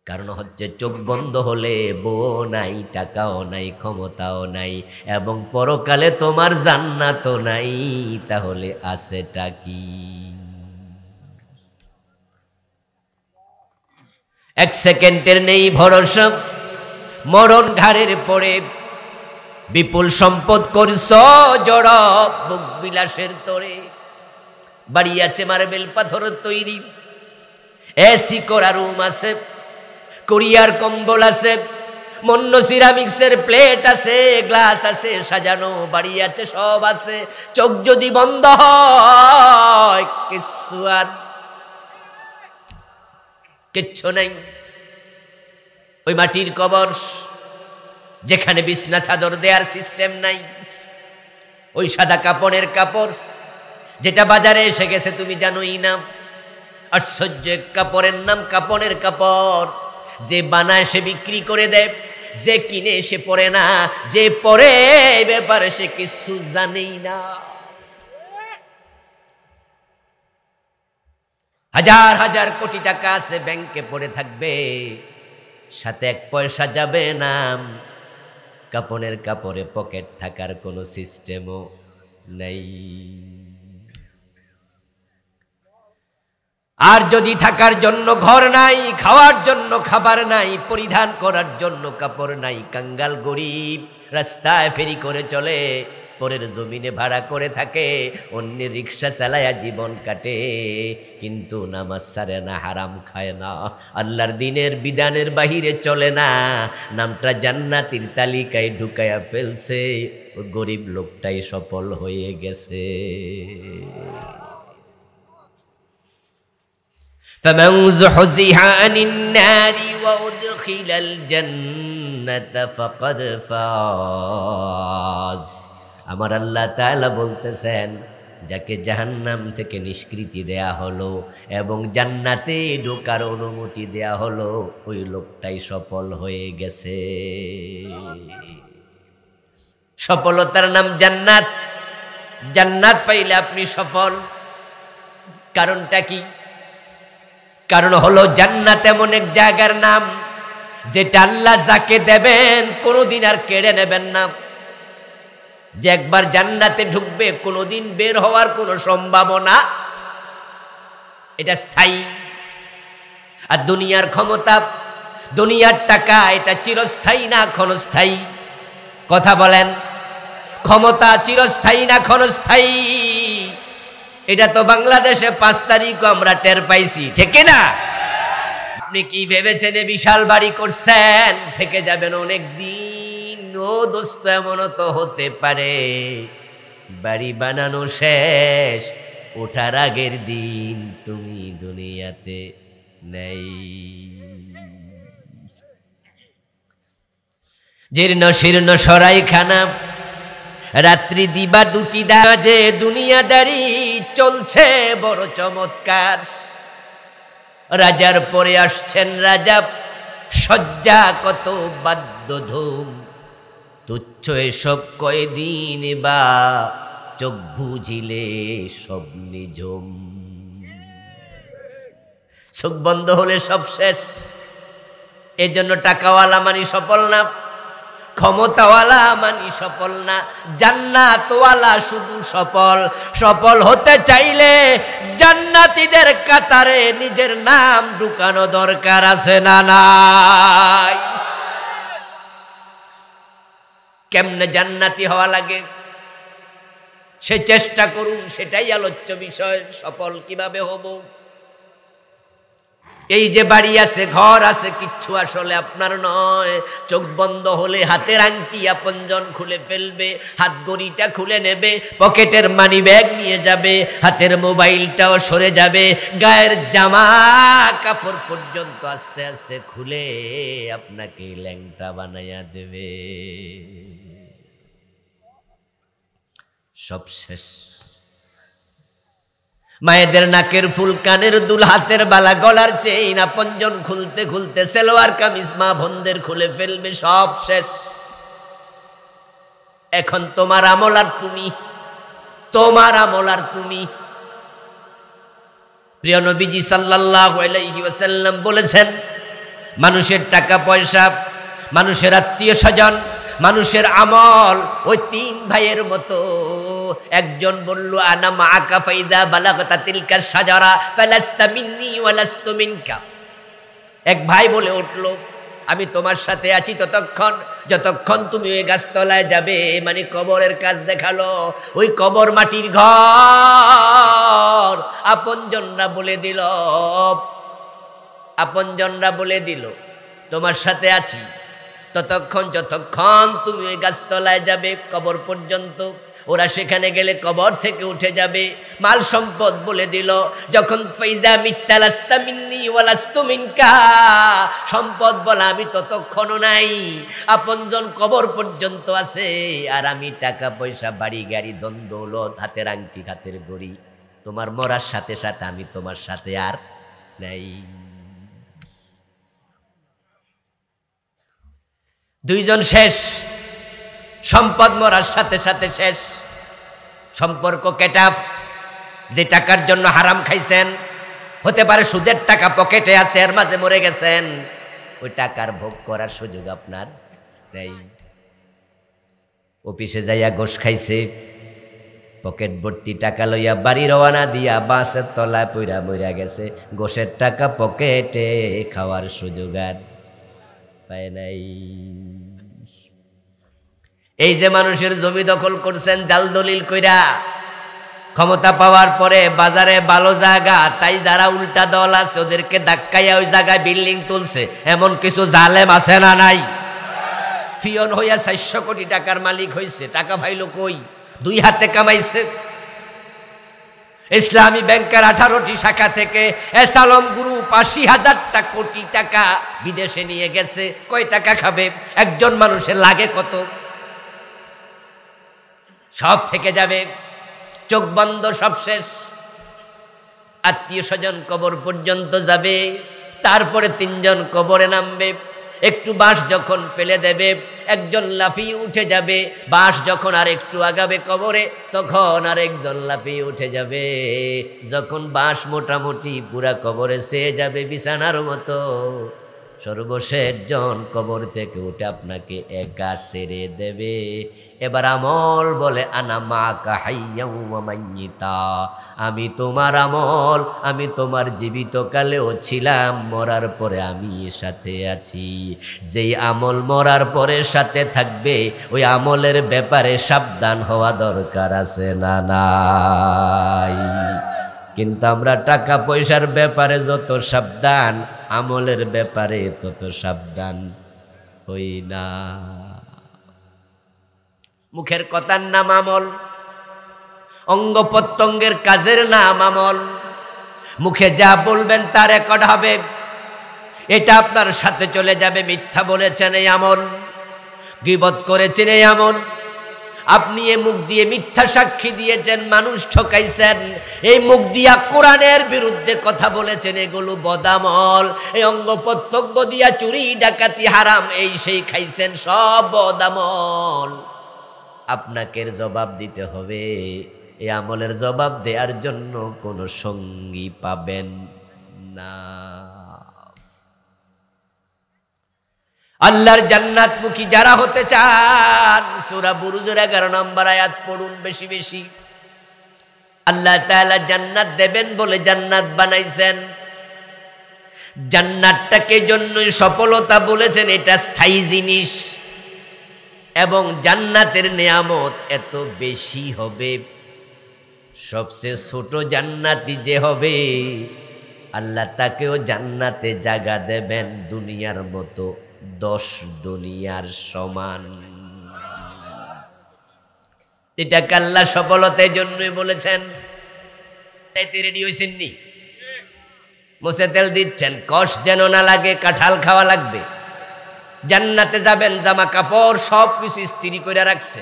কারণ হচ্ছে চোখ বন্ধ হলে বউ নাই, টাকাও নাই, ক্ষমতাও নাই, এবং পরকালে তোমার জান্নাতও নাই। তাহলে আছেটা কি? 1 সেকেন্ডের নেই ভরসা, মরণ ঘাড়ের পড়ে। বিপুল সম্পদ করছ জড় বুক বিলাসের তোরে, বাড়ি আছে মার্বেল পাথরের তৈরি, এসি করা রুম আছে, কোরিয়ার কম্বল আছে, মন্য সিরামিক্সের প্লেট আছে, গ্লাস আছে, সাজানো বাড়ি আছে, সব আছে। চোখ যদি বন্ধ হয় কিচ্ছু নাই। ওই মাটির কবর যেখানে বিছনা চাদর দেওয়ার সিস্টেম নাই, ওই সাদা কাপড়ের কাপড় যেটা বাজারে এসে গেছে তুমি জানোই না। আশ্চর্য, কাপড়ের নাম কাপড়ের কাপড়, যে বানায় সে বিক্রি করে দেয়, যে কিনে সে পরে না, যে পরে এই ব্যাপারে সে কিছু জানেই না। 1000 কোটি টাকা আছে, ব্যাংকে পড়ে থাকবে, সাথে 1 পয়সা যাবে না। কাপড়ের কাপড়ে পকেট থাকার কোনো সিস্টেমও নাই। আর যদি থাকার জন্য ঘর নাই, খাওয়ার জন্য খাবার নাই, পরিধান করার জন্য কাপড় নাই, কাঙ্গাল গরিব রাস্তায় ফেরি করে চলে, পরের জমিনে ভাড়া করে থাকে, অন্যের রিক্সা চালায়া জীবন কাটে, কিন্তু নামাজ ছাড়ে না, হারাম খায় না, আল্লাহর দিনের বিধানের বাহিরে চলে না, নামটা জান্নাতীর তালিকায় ঢুকায়া ফেলছে, গরিব লোকটাই সফল হয়ে গেছে। فمن زحزح عن النار وأدخل الجنة فقد فاز। আমার আল্লাহ তাআলা বলতেছেন, যাকে জাহান্নাম থেকে নিষ্কৃতি দেয়া হলো এবং জান্নাতে ঢোকার অনুমতি দেয়া হলো, ওই লোকটাই সফল হয়ে গেছে। সফলতার নাম জান্নাত। জান্নাত পাইলে আপনি সফল। কারণটা কি? কারণ হলো জান্নাত এমন এক জায়গার নাম যেটা আল্লাহ যাকে দেবেন কোনোদিন আর কেড়ে নেবেন না। যে একবার জান্নাতে ঢুকবে কোনোদিন বের হওয়ার কোনো সম্ভাবনা, এটা স্থায়ী। আর দুনিয়ার ক্ষমতা, দুনিয়ার টাকা, এটা চিরস্থায়ী না ক্ষণস্থায়ী? কথা বলেন, ক্ষমতা চিরস্থায়ী না ক্ষণস্থায়ী? এটা তো বাংলাদেশে 5 তারিখও আমরা টের পাইছি, ঠিক না? আপনি কি ভেবেছেন বিশাল বাড়ি করছেন থেকে যাবেন অনেক দিন? ও দোস্ত, এমনও তো হতে পারে বাড়ি বানানো শেষ, ওঠার আগের দিন তুমি দুনিয়াতে নেই। জীর্ণ শীর্ণ সরাইখানা, রাত্রি দিবা দুটি বাজে দুনিয়াদারি চলছে বড় চমৎকার। রাজার পরে আসছেন রাজা, সজ্জা কত বাদ্য ধুম, তুচ্ছ এসব কয়দিন বা চোখ বুঝিলে সব নিঝুম। চোখ বন্ধ হলে সব শেষ। এজন্য টাকাওয়ালা মানি সফল না, ক্ষমতাওয়ালা মানি সফল না, জান্নাতওয়ালা শুধু সফল। সফল হতে চাইলে জান্নাতীদের কাতারে নিজের নাম ঢুকানো দরকার আছে না নাই? কেমনে জান্নাতি হওয়া লাগে সে চেষ্টা করুন, সেটাই আলোচ্য বিষয়। সফল কিভাবে হব? এই যে বাড়ি আছে, ঘর আছে, কিচ্ছু আসলে আপনার নয়। চোখ বন্ধ হলে হাতের আংটি আপনজন খুলে ফেলবে, হাত ঘড়িটা খুলে নেবে, পকেটের মানি ব্যাগ নিয়ে যাবে, হাতের মোবাইলটাও সরে যাবে, গায়ের জামা কাপড় পর্যন্ত আস্তে আস্তে খুলে আপনাকে ল্যাংটা বানাইয়া দেবে। সব শেষ। মায়েদের নাকের ফুল, কানের দুল, হাতের বালা, গলার চেইন আপনজন খুলতে খুলতে সেলোয়ার কামিজ মা বোনদের খুলে ফেলবে। সব শেষ। এখন তোমার আমল আর তুমি, তোমার আমল আর তুমি। প্রিয় নবীজি সাল্লাল্লাহু আলাইহি ওয়াসাল্লাম বলেছেন, মানুষের টাকা পয়সা, মানুষের আত্মীয় স্বজন, মানুষের আমল ওই তিন ভাইয়ের মতো। একজন বলল, আনা মাআকা ফাইদা বালাগতা তিলকা শাজারা ফালাস্তা মিন্নি ওয়ালাস্তু মিনকা। এক ভাই বলে উঠল, আমি তোমার সাথে আছি ততক্ষণ যতক্ষণ তুমি ওই গাছতলায় যাবে। মানে কবরের কাজ দেখালো। ওই কবর মাটির ঘর। আপনজনরা বলে দিল, আপনজনরা বলে দিল, তোমার সাথে আছি ততক্ষণ যতক্ষণ তুমি ওই গাছতলায় যাবে, কবর পর্যন্ত। ওরা সেখানে গেলে কবর থেকে উঠে যাবে। মাল সম্পদ বলে দিল, যখন ফাইজা মিত্তালাস্তা মিন্নি ওয়ালাস্তু মিনকা, সম্পদ বলা আমি ততক্ষণও নাই। আপনজন কবর পর্যন্ত আছে, আর আমি টাকা পয়সা, বাড়ি গাড়ি, ধন দৌলত, হাতের আংটি, হাতের ঘড়ি, তোমার মরার সাথে সাথে আমি তোমার সাথে আর নাই। দুইজন শেষ। সম্পদ মরার সাথে সাথে শেষ। সম্পর্ক কেটাফ। যে টাকার জন্য হারাম খাইছেন, হতে পারে সুদের টাকা পকেটে আছে, এর মাঝে মরে গেছেন, ওই টাকার ভোগ করার সুযোগ আপনার নেই। অফিসে যাইয়া ঘোষ খাইছে, পকেট ভর্তি টাকা লইয়া বাড়ি রওনা দিয়া বাসের তলায় পইরা মইরা গেছে। ঘোষের টাকা পকেটে, খাওয়ার সুযোগ আর পায় নাই। এই যে মানুষের জমি দখল করছেন জাল দলিল কইরা, ক্ষমতা পাওয়ার পরে বাজারে ভালো জায়গা, তাই যারা উল্টা দল আছে ওদেরকে ধাক্কাইয়া ওই জায়গায় বিল্ডিং তুলছে। এমন কিছু জালেম আছে না নাই? পিয়ন হইয়া 400 কোটি টাকার মালিক হইছে। টাকা ভাইলো কই? দুই হাতে কামাইছে। ইসলামী ব্যাংকের 18টি শাখা থেকে এসালম গ্রুপ 80,000 কোটি টাকা বিদেশে নিয়ে গেছে। কয় টাকা খাবে? একজন মানুষের লাগে কত? সব থেকে যাবে, চোখ বন্ধ, সব শেষ। আত্মীয় স্বজন কবর পর্যন্ত যাবে, তারপরে 3 জন কবরে নামবে। একটু বাঁশ যখন ফেলে দেবে, একজন লাফিয়ে উঠে যাবে। বাঁশ যখন আর একটু আগাবে কবরে, তখন আর একজন লাফিয়ে উঠে যাবে। যখন বাঁশ মোটামুটি পুরা কবরে চেয়ে যাবে বিছানার মতো, সর্বশেষ জন কবর থেকে উঠে আপনাকে একা ছেড়ে দেবে। এবার আমল বলে, আনা মাকা হাইয়া ওয়া মাইয়িতা, আমি তোমার আমল, আমি তোমার জীবিতকালেও ছিলাম, মরার পরে আমি সাথে আছি। যেই আমল মরার পরে সাথে থাকবে, ওই আমলের ব্যাপারে সাবধান হওয়া দরকার আছে না নাই? কিন্তু আমরা টাকা পয়সার ব্যাপারে যত সাবধান, আমলের ব্যাপারে তত সাবধান হই না। মুখের কথার নাম আমল, অঙ্গ প্রত্যঙ্গের কাজের নাম আমল। মুখে যা বলবেন তার রেকর্ড হবে, এটা আপনার সাথে চলে যাবে। মিথ্যা বলেছেন এই আমল, গীবত করেছেন এই আমল, আপনি এই মুখ দিয়ে মিথ্যা সাক্ষী দিয়েছেন, মানুষ ঠকাইছেন, এই মুখ দিয়া কোরআনের বিরুদ্ধে কথা বলেছেন, এগুলো বদামল, এই অঙ্গ প্রত্যঙ্গ দিয়া চুরি ডাকাতি হারাম এই সেই খাইছেন, সব বদামল। আপনাকে জবাব দিতে হবে। এই আমলের জবাব দেওয়ার জন্য কোনো সঙ্গী পাবেন না। আল্লাহর জান্নাতমুখী যারা হতে চান, সূরা বুরুজের 11 নম্বর আয়াত পড়ুন বেশি বেশি। আল্লাহ তাআলা জান্নাত দেবেন বলে জান্নাত বানাইছেন। জান্নাতটাকে জন্যই সফলতা বলেছেন, এটা স্থায়ী জিনিস এবং জান্নাতের নিয়ামত এত বেশি হবে। সবচেয়ে ছোট জান্নাতি যে হবে, আল্লাহ তাকেও জান্নাতে জায়গা দেবেন দুনিয়ার মতো 10 দুনিয়ার সমান। এটাকে আল্লাহ সফলতার জন্যই বলেছেন। তাইতে রেডি হয়েছেন নি? মুছে তেল দিচ্ছেন, কষ যেন না লাগে, কাঁঠাল খাওয়া লাগবে। জান্নাতে যাবেন, জামা কাপড় সব কিছু ইস্ত্রি করে রাখছে।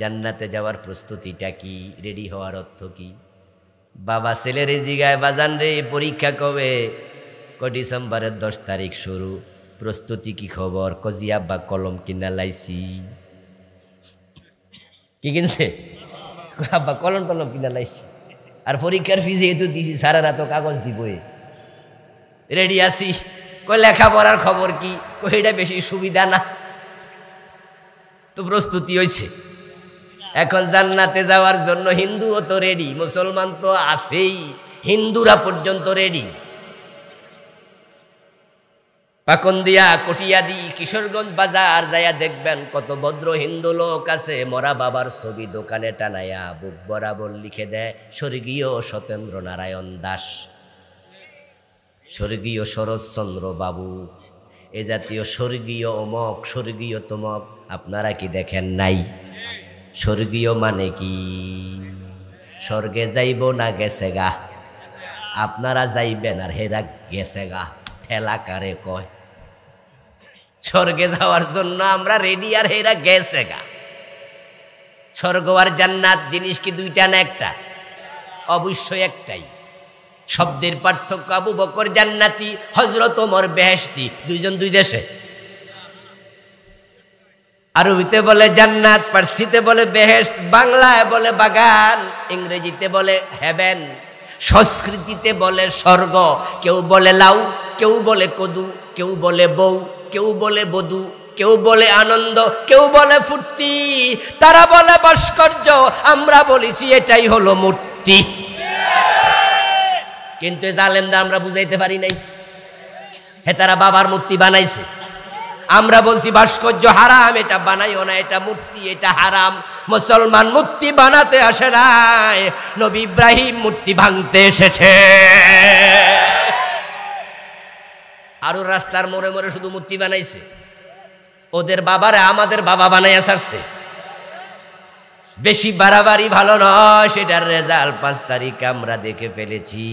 জান্নাতে যাওয়ার প্রস্তুতিটা কি? রেডি হওয়ার অর্থ কি? বাবা ছেলের জিগায়, বাজান রে পরীক্ষা কবে? ডিসেম্বরের 10 তারিখ শুরু। প্রস্তুতি কি খবর? কজি আব্বা কলম কিনা লাইছি। কি কিনছে? আব্বা কলম টলম কিনা লাইছি। আর পরীক্ষার ফি যেহেতু দিছি, সারা রাত কাগজ দিবই, রেডি আছি। কই লেখাপড়ার খবর কি? কই এটা বেশি সুবিধা না। তো প্রস্তুতি হয়েছে। এখন জান্নাতে যাওয়ার জন্য হিন্দুও তো রেডি, মুসলমান তো আছেই, হিন্দুরা পর্যন্ত রেডি। পাকন্দিয়া, কটিয়াদি, কিশোরগঞ্জ বাজার যাইয়া দেখবেন কত ভদ্র হিন্দু লোক আছে, মরা বাবার ছবি দোকানে টানাইয়া বুক বরাবর লিখে দেয় স্বর্গীয় সত্যেন্দ্র নারায়ণ দাস, স্বর্গীয় শরৎচন্দ্র বাবু, এ জাতীয় স্বর্গীয় অমক, স্বর্গীয় তমক। আপনারা কি দেখেন নাই? স্বর্গীয় মানে কি? স্বর্গে যাইব না গেছে গা? আপনারা যাইবেন আর হেরা গেছে গা, ঠেলা কারে কয়? স্বর্গে যাওয়ার জন্য আমরা রেডি আর হেরা গেছে গা। স্বর্গ আর জান্নাত জিনিস কি দুইটা না একটা? অবশ্যই একটাই। শব্দের পার্থক্য। আবু বকর জান্নাতি, হযরত ওমর বেহেশতি, দুইজন দুই দেশে। আরবিতে বলে জান্নাত, পার্সিতে বলে বেহেশত, বাংলায় বলে বাগান, ইংরেজিতে বলে হেভেন, সংস্কৃতিতে বলে স্বর্গ। কেউ বলে লাউ, কেউ বলে কদু, কেউ বলে বউ, কেউ বলে বধূ, কেউ বলে আনন্দ, কেউ বলে ফুর্তি, তারা বলে ভাস্কর্য, আমরা বলেছি এটাই হলো মূর্তি। কিন্তু জালেমদা আমরা বুঝাইতে পারি নাই। হে তারা বাবার মূর্তি বানাইছে, আমরা বলছি ভাস্কর্য হারাম, এটা বানাইও না, এটা মূর্তি, এটা হারাম। মুসলমান মূর্তি বানাতে আসে নাই, নবী ইব্রাহিম মূর্তি ভাঙতে এসেছে। আরো রাস্তার মোড়ে মোড়ে শুধু মূর্তি বানাইছে। ওদের বাবারা আমাদের বাবা বানাইয়া ছাড়ছে। বেশি বাড়াবাড়ি ভালো নয়, সেটার রেজাল্ট 5 তারিখ আমরা দেখে ফেলেছি।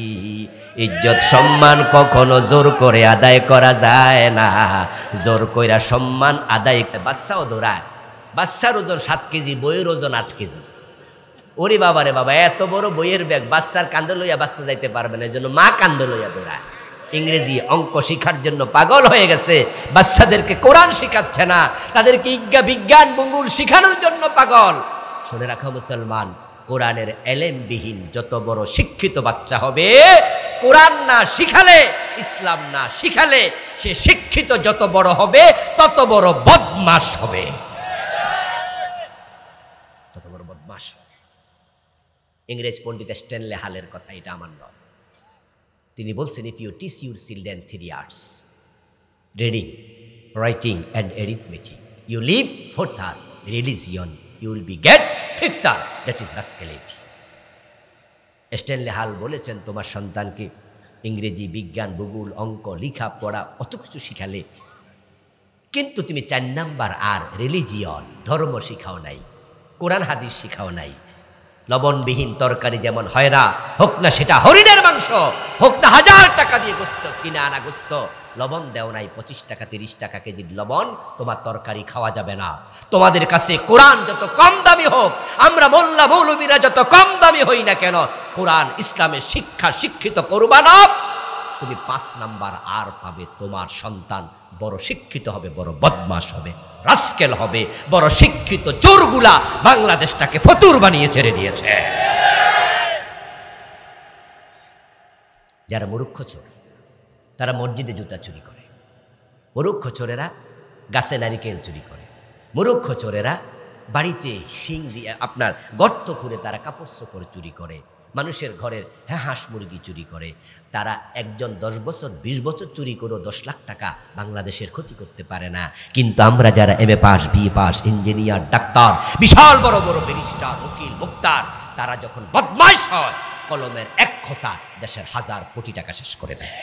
ইজ্জত সম্মান কখনো জোর করে আদায় করা যায় না। জোর কইরা সম্মান আদায়, বাচ্চাও দৌড়ায়। বাচ্চার ওজন 7 কেজি, বইয়ের ওজন 8 কেজি। ওরে বাবা রে বাবা, এত বড় বইয়ের ব্যাগ বাচ্চার কান্দে লইয়া বাচ্চা যাইতে পারবে না, এই জন্য মা কান্দে লইয়া দৌড়ায়। ইংরেজি অঙ্ক শিখার জন্য পাগল হয়ে গেছে, বাচ্চাদেরকে কোরআন শিখাচ্ছে না, তাদেরকে বিজ্ঞান ভূগোল শিখানোর জন্য পাগল। শুনে রাখো মুসলমান, কোরআনের এলেমবিহীন যত বড় শিক্ষিত বাচ্চা হবে, কোরআন না শিখালে, ইসলাম না শিখালে, সে শিক্ষিত যত বড় হবে তত বড় বদমাশ হবে, তত বড় বদমাশ হবে। ইংরেজ পণ্ডিত স্ট্যানলে হালের কথা, এটা আমার নয়। তিনি বলছেন, if you teach your children 3 arts, reading, writing and arithmetic, you leave 4th art, religion, you will be get 5th art, that is rascality. Stanley Hall বলেছেন, তোমার সন্তানকে ইংরেজি, বিজ্ঞান, ভূগোল, অঙ্ক, লেখা পড়া অত কিছু শিখালে, কিন্তু তুমি 4 নাম্বার আর রিলিজিয়ন, ধর্ম শিখাও নাই, কোরআন হাদিস শিখাও নাই। লবণবিহীন তরকারি যেমন হয় না, হোক না সেটা হরিণের মাংস, 500 হোক না 1000 টাকা দিয়ে গোস্ত কিনে আনা গোস্ত, লবণ দেও নাই 25 টাকা 30 টাকা কেজির লবণ, তোমার তরকারি খাওয়া যাবে না। তোমাদের কাছে কোরআন যত কম দামি হোক, আমরা মোল্লা মৌলবীরা যত কম দামি হই না কেন, কোরআন ইসলামের শিক্ষা শিক্ষিত করবা না, তুমি 5 নাম্বার আর পাবে। তোমার সন্তান বড় শিক্ষিত হবে, বড় বদমাশ হবে, রাস্কেল হবে। বড় শিক্ষিত চোরগুলা বাংলাদেশটাকে ফতুর বানিয়ে ছেড়ে দিয়েছে। যারা মূর্খ চোর, তারা মসজিদে জুতা চুরি করে। মূর্খ চোরেরা গাছে নারিকেল চুরি করে। মূর্খ চোরেরা বাড়িতে শিং দিয়ে আপনার গর্ত খুঁড়ে তারা কাপড় চোপড় চুরি করে। মানুষের ঘরের হাঁস মুরগি চুরি করে। তারা একজন 10 বছর 20 বছর চুরি করেও 10 লাখ টাকা বাংলাদেশের ক্ষতি করতে পারে না। কিন্তু আমরা যারা MA pass, BA pass, engineer, ডাক্তার, বিশাল বড় বড় ব্যারিস্টার, উকিল, মুক্তার, তারা যখন বদমাইশ হয়, কলমের এক খোসা দেশের 1000 কোটি টাকা শেষ করে দেয়।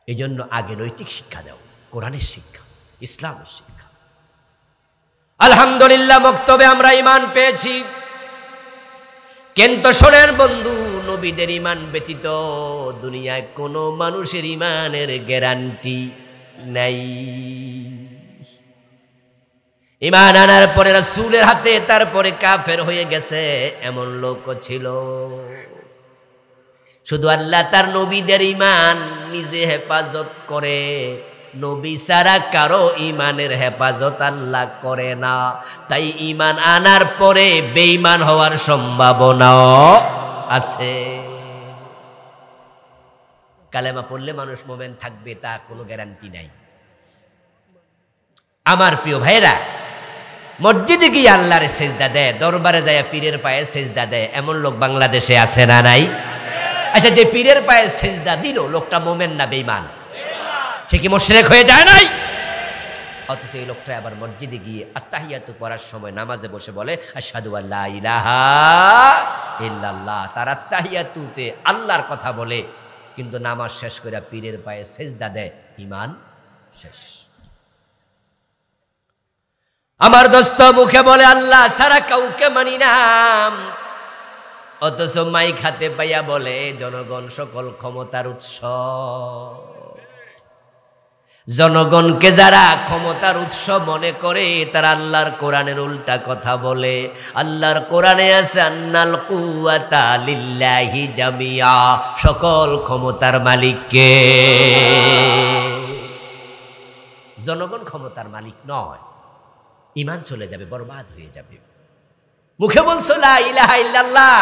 এই জন্য আগে নৈতিক শিক্ষা দাও, কোরআনের শিক্ষা, ইসলামের শিক্ষা। আলহামদুলিল্লাহ, মক্তবে আমরা ঈমান পেয়েছি, কিন্তু শোনেন বন্ধু, নবীদের ঈমান ব্যতীত দুনিয়ায় কোনো মানুষের ঈমানের গ্যারান্টি নাই। ঈমান আনার পরে রাসূলের হাতে তারপরে কাফের হয়ে গেছে এমন লোকও ছিল। শুধু আল্লাহ তার নবীদের ঈমান নিজে হেফাজত করে, নবী ছাড়া কারো ঈমানের হেফাজত আল্লাহ করে না। তাই ঈমান আনার পরে বেঈমান হওয়ার সম্ভাবনাও আছে। কালেমা পড়লে মানুষ মোমেন থাকবে তা কোনো গ্যারান্টি নাই। আমার প্রিয় ভাইরা, মসজিদে গিয়ে আল্লাহর সেজদা দেয়, দরবারে যায় পীরের পায়ে সেজদা দেয়, এমন লোক বাংলাদেশে আছে না নাই? আচ্ছা, যে পীরের পায়ে সেজদা দিল লোকটা মোমেন না বেঈমান? সে কি মুশরিক হয়ে যায় নাই? অথচ এই লোকটা আবার মসজিদে গিয়ে আত্তাহিয়াতু পড়ার সময় নামাজে বসে বলে আশহাদু আল্লা ইলাহা ইল্লাল্লাহ। তার আত্তাহিয়াতুতে আল্লাহর কথা বলে, কিন্তু নামাজ শেষ করে পীরের পায়ে সেজদা দেয়, ঈমান শেষ। আমার দোস্ত মুখে বলে আল্লাহ ছাড়া কাউকে মানি না, অথচ মাইক হাতে পাইয়া বলে জনগণ সকল ক্ষমতার উৎস। জনগণকে যারা ক্ষমতার উৎস মনে করে তারা আল্লাহর কোরআনের উল্টা কথা বলে। আল্লাহর কোরআনে আছে আন্নাল কুওয়াতা লিল্লাহি জামিয়া, সকল ক্ষমতার মালিককে। জনগণ ক্ষমতার মালিক নয়, ঈমান চলে যাবে, বরবাদ হয়ে যাবে। মুখে বলছো লা ইলাহা ইল্লাল্লাহ,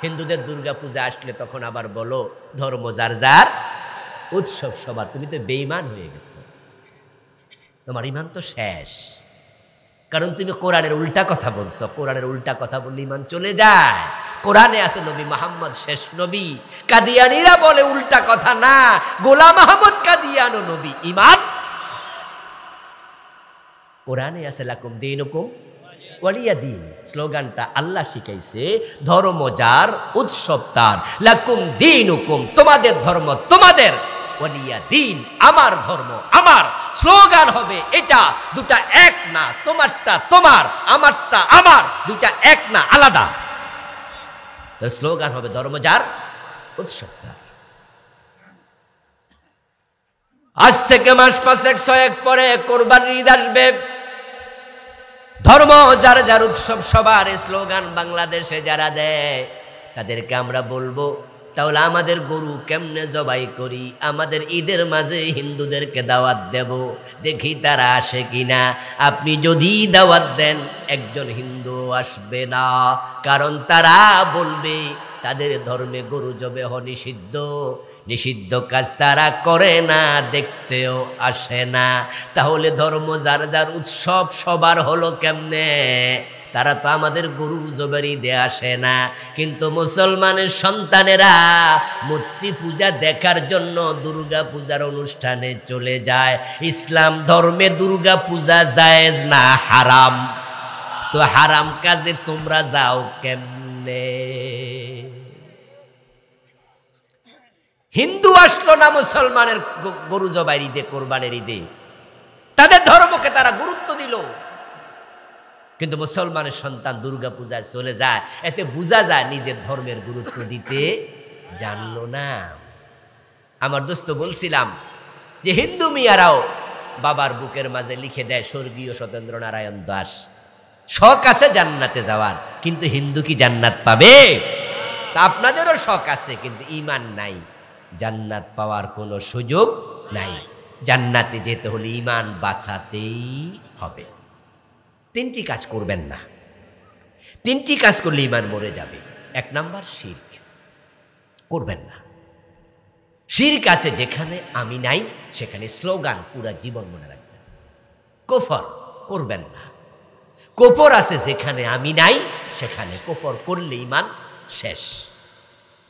হিন্দুদের দুর্গা পূজা আসলে তখন আবার বলো ধর্ম যার যার, উৎসব সবার। তুমি তো বেঈমান হয়ে গেছো, তোমার ঈমান তো শেষ, কারণ তুমি কোরআনের উল্টা কথা বলছো। কোরআনের উল্টা কথা বললে ঈমান চলে যায়। কোরআনে আছে নবী মুহাম্মদ শেষ নবী। কাদিয়ানীরা বলে উল্টা কথা না, গোলাম আহমদ কাদিয়ানো নবী, ঈমান। কোরআনে আছে লাকুম দীনুকুম ওয়ালিয়া দিন, স্লোগানটা আল্লাহ শিখাইছে, ধর্ম যার উৎসব তার। লাকুম দীনুকুম, তোমাদের ধর্ম তোমাদের, ওয়ালিয়া দিন, আমার ধর্ম আমার। স্লোগান হবে এটা, দুটা এক না, তোমারটা তোমার আমারটা আমার, দুটা এক না, আলাদা। তার স্লোগান হবে ধর্ম যার উৎসব তার। আজ থেকে মাস 5-1 পরে কোরবানির ঈদ আসবে। ধর্ম যার যার উৎসব সবার স্লোগান বাংলাদেশে যারা দেয় তাদেরকে আমরা বলবো তাহলে আমাদের গরু কেমনে জবাই করি, আমাদের ঈদের মাঝে হিন্দুদেরকে দাওয়াত দেব, দেখি তারা আসে কিনা। আপনি যদি দাওয়াত দেন একজন হিন্দু আসবে না, কারণ তারা বলবে তাদের ধর্মে গরু জবেহ নিষিদ্ধ, নিষিদ্ধ কাজ তারা করে না, দেখতেও আসে না। তাহলে ধর্ম যার যার উৎসব সবার হলো কেমনে? তারা তো আমাদের গরু জবের ঈদে আসে না, কিন্তু মুসলমানের সন্তানেরা মূর্তি পূজা দেখার জন্য দুর্গা পূজার অনুষ্ঠানে চলে যায়। ইসলাম ধর্মে দুর্গা পূজা জায়েজ না হারাম? তো হারাম কাজে তোমরা যাও কেমনে? হিন্দু আসলো না মুসলমানের গরু জবাইয়ের ঈদে, কোরবানির ঈদে, তাদের ধর্মকে তারা গুরুত্ব দিল। কিন্তু মুসলমানের সন্তান দুর্গা পূজায় চলে যায়, এতে বোঝা যায় নিজের ধর্মের গুরুত্ব দিতে জানলো না। আমার দোস্ত বলছিলাম যে হিন্দু মিয়ারাও বাবার বুকের মাঝে লিখে দেয় স্বর্গীয় সত্যেন্দ্র নারায়ণ দাস, শখ আছে জান্নাতে যাওয়ার, কিন্তু হিন্দু কি জান্নাত পাবে? তা আপনাদেরও শখ আছে, কিন্তু ঈমান নাই, জান্নাত পাওয়ার কোনো সুযোগ নাই। জান্নাতে যেতে হলে ঈমান বাঁচাতেই হবে। তিনটি কাজ করবেন না, তিনটি কাজ করলে ঈমান মরে যাবে। 1 নাম্বার শিরক করবেন না। শিরক আছে যেখানে আমি নাই, সেখানে স্লোগান পুরা জীবন মনে রাখবেন। কুফর করবেন না। কুফর আছে যেখানে আমি নাই, সেখানে কুফর করলে ঈমান শেষ।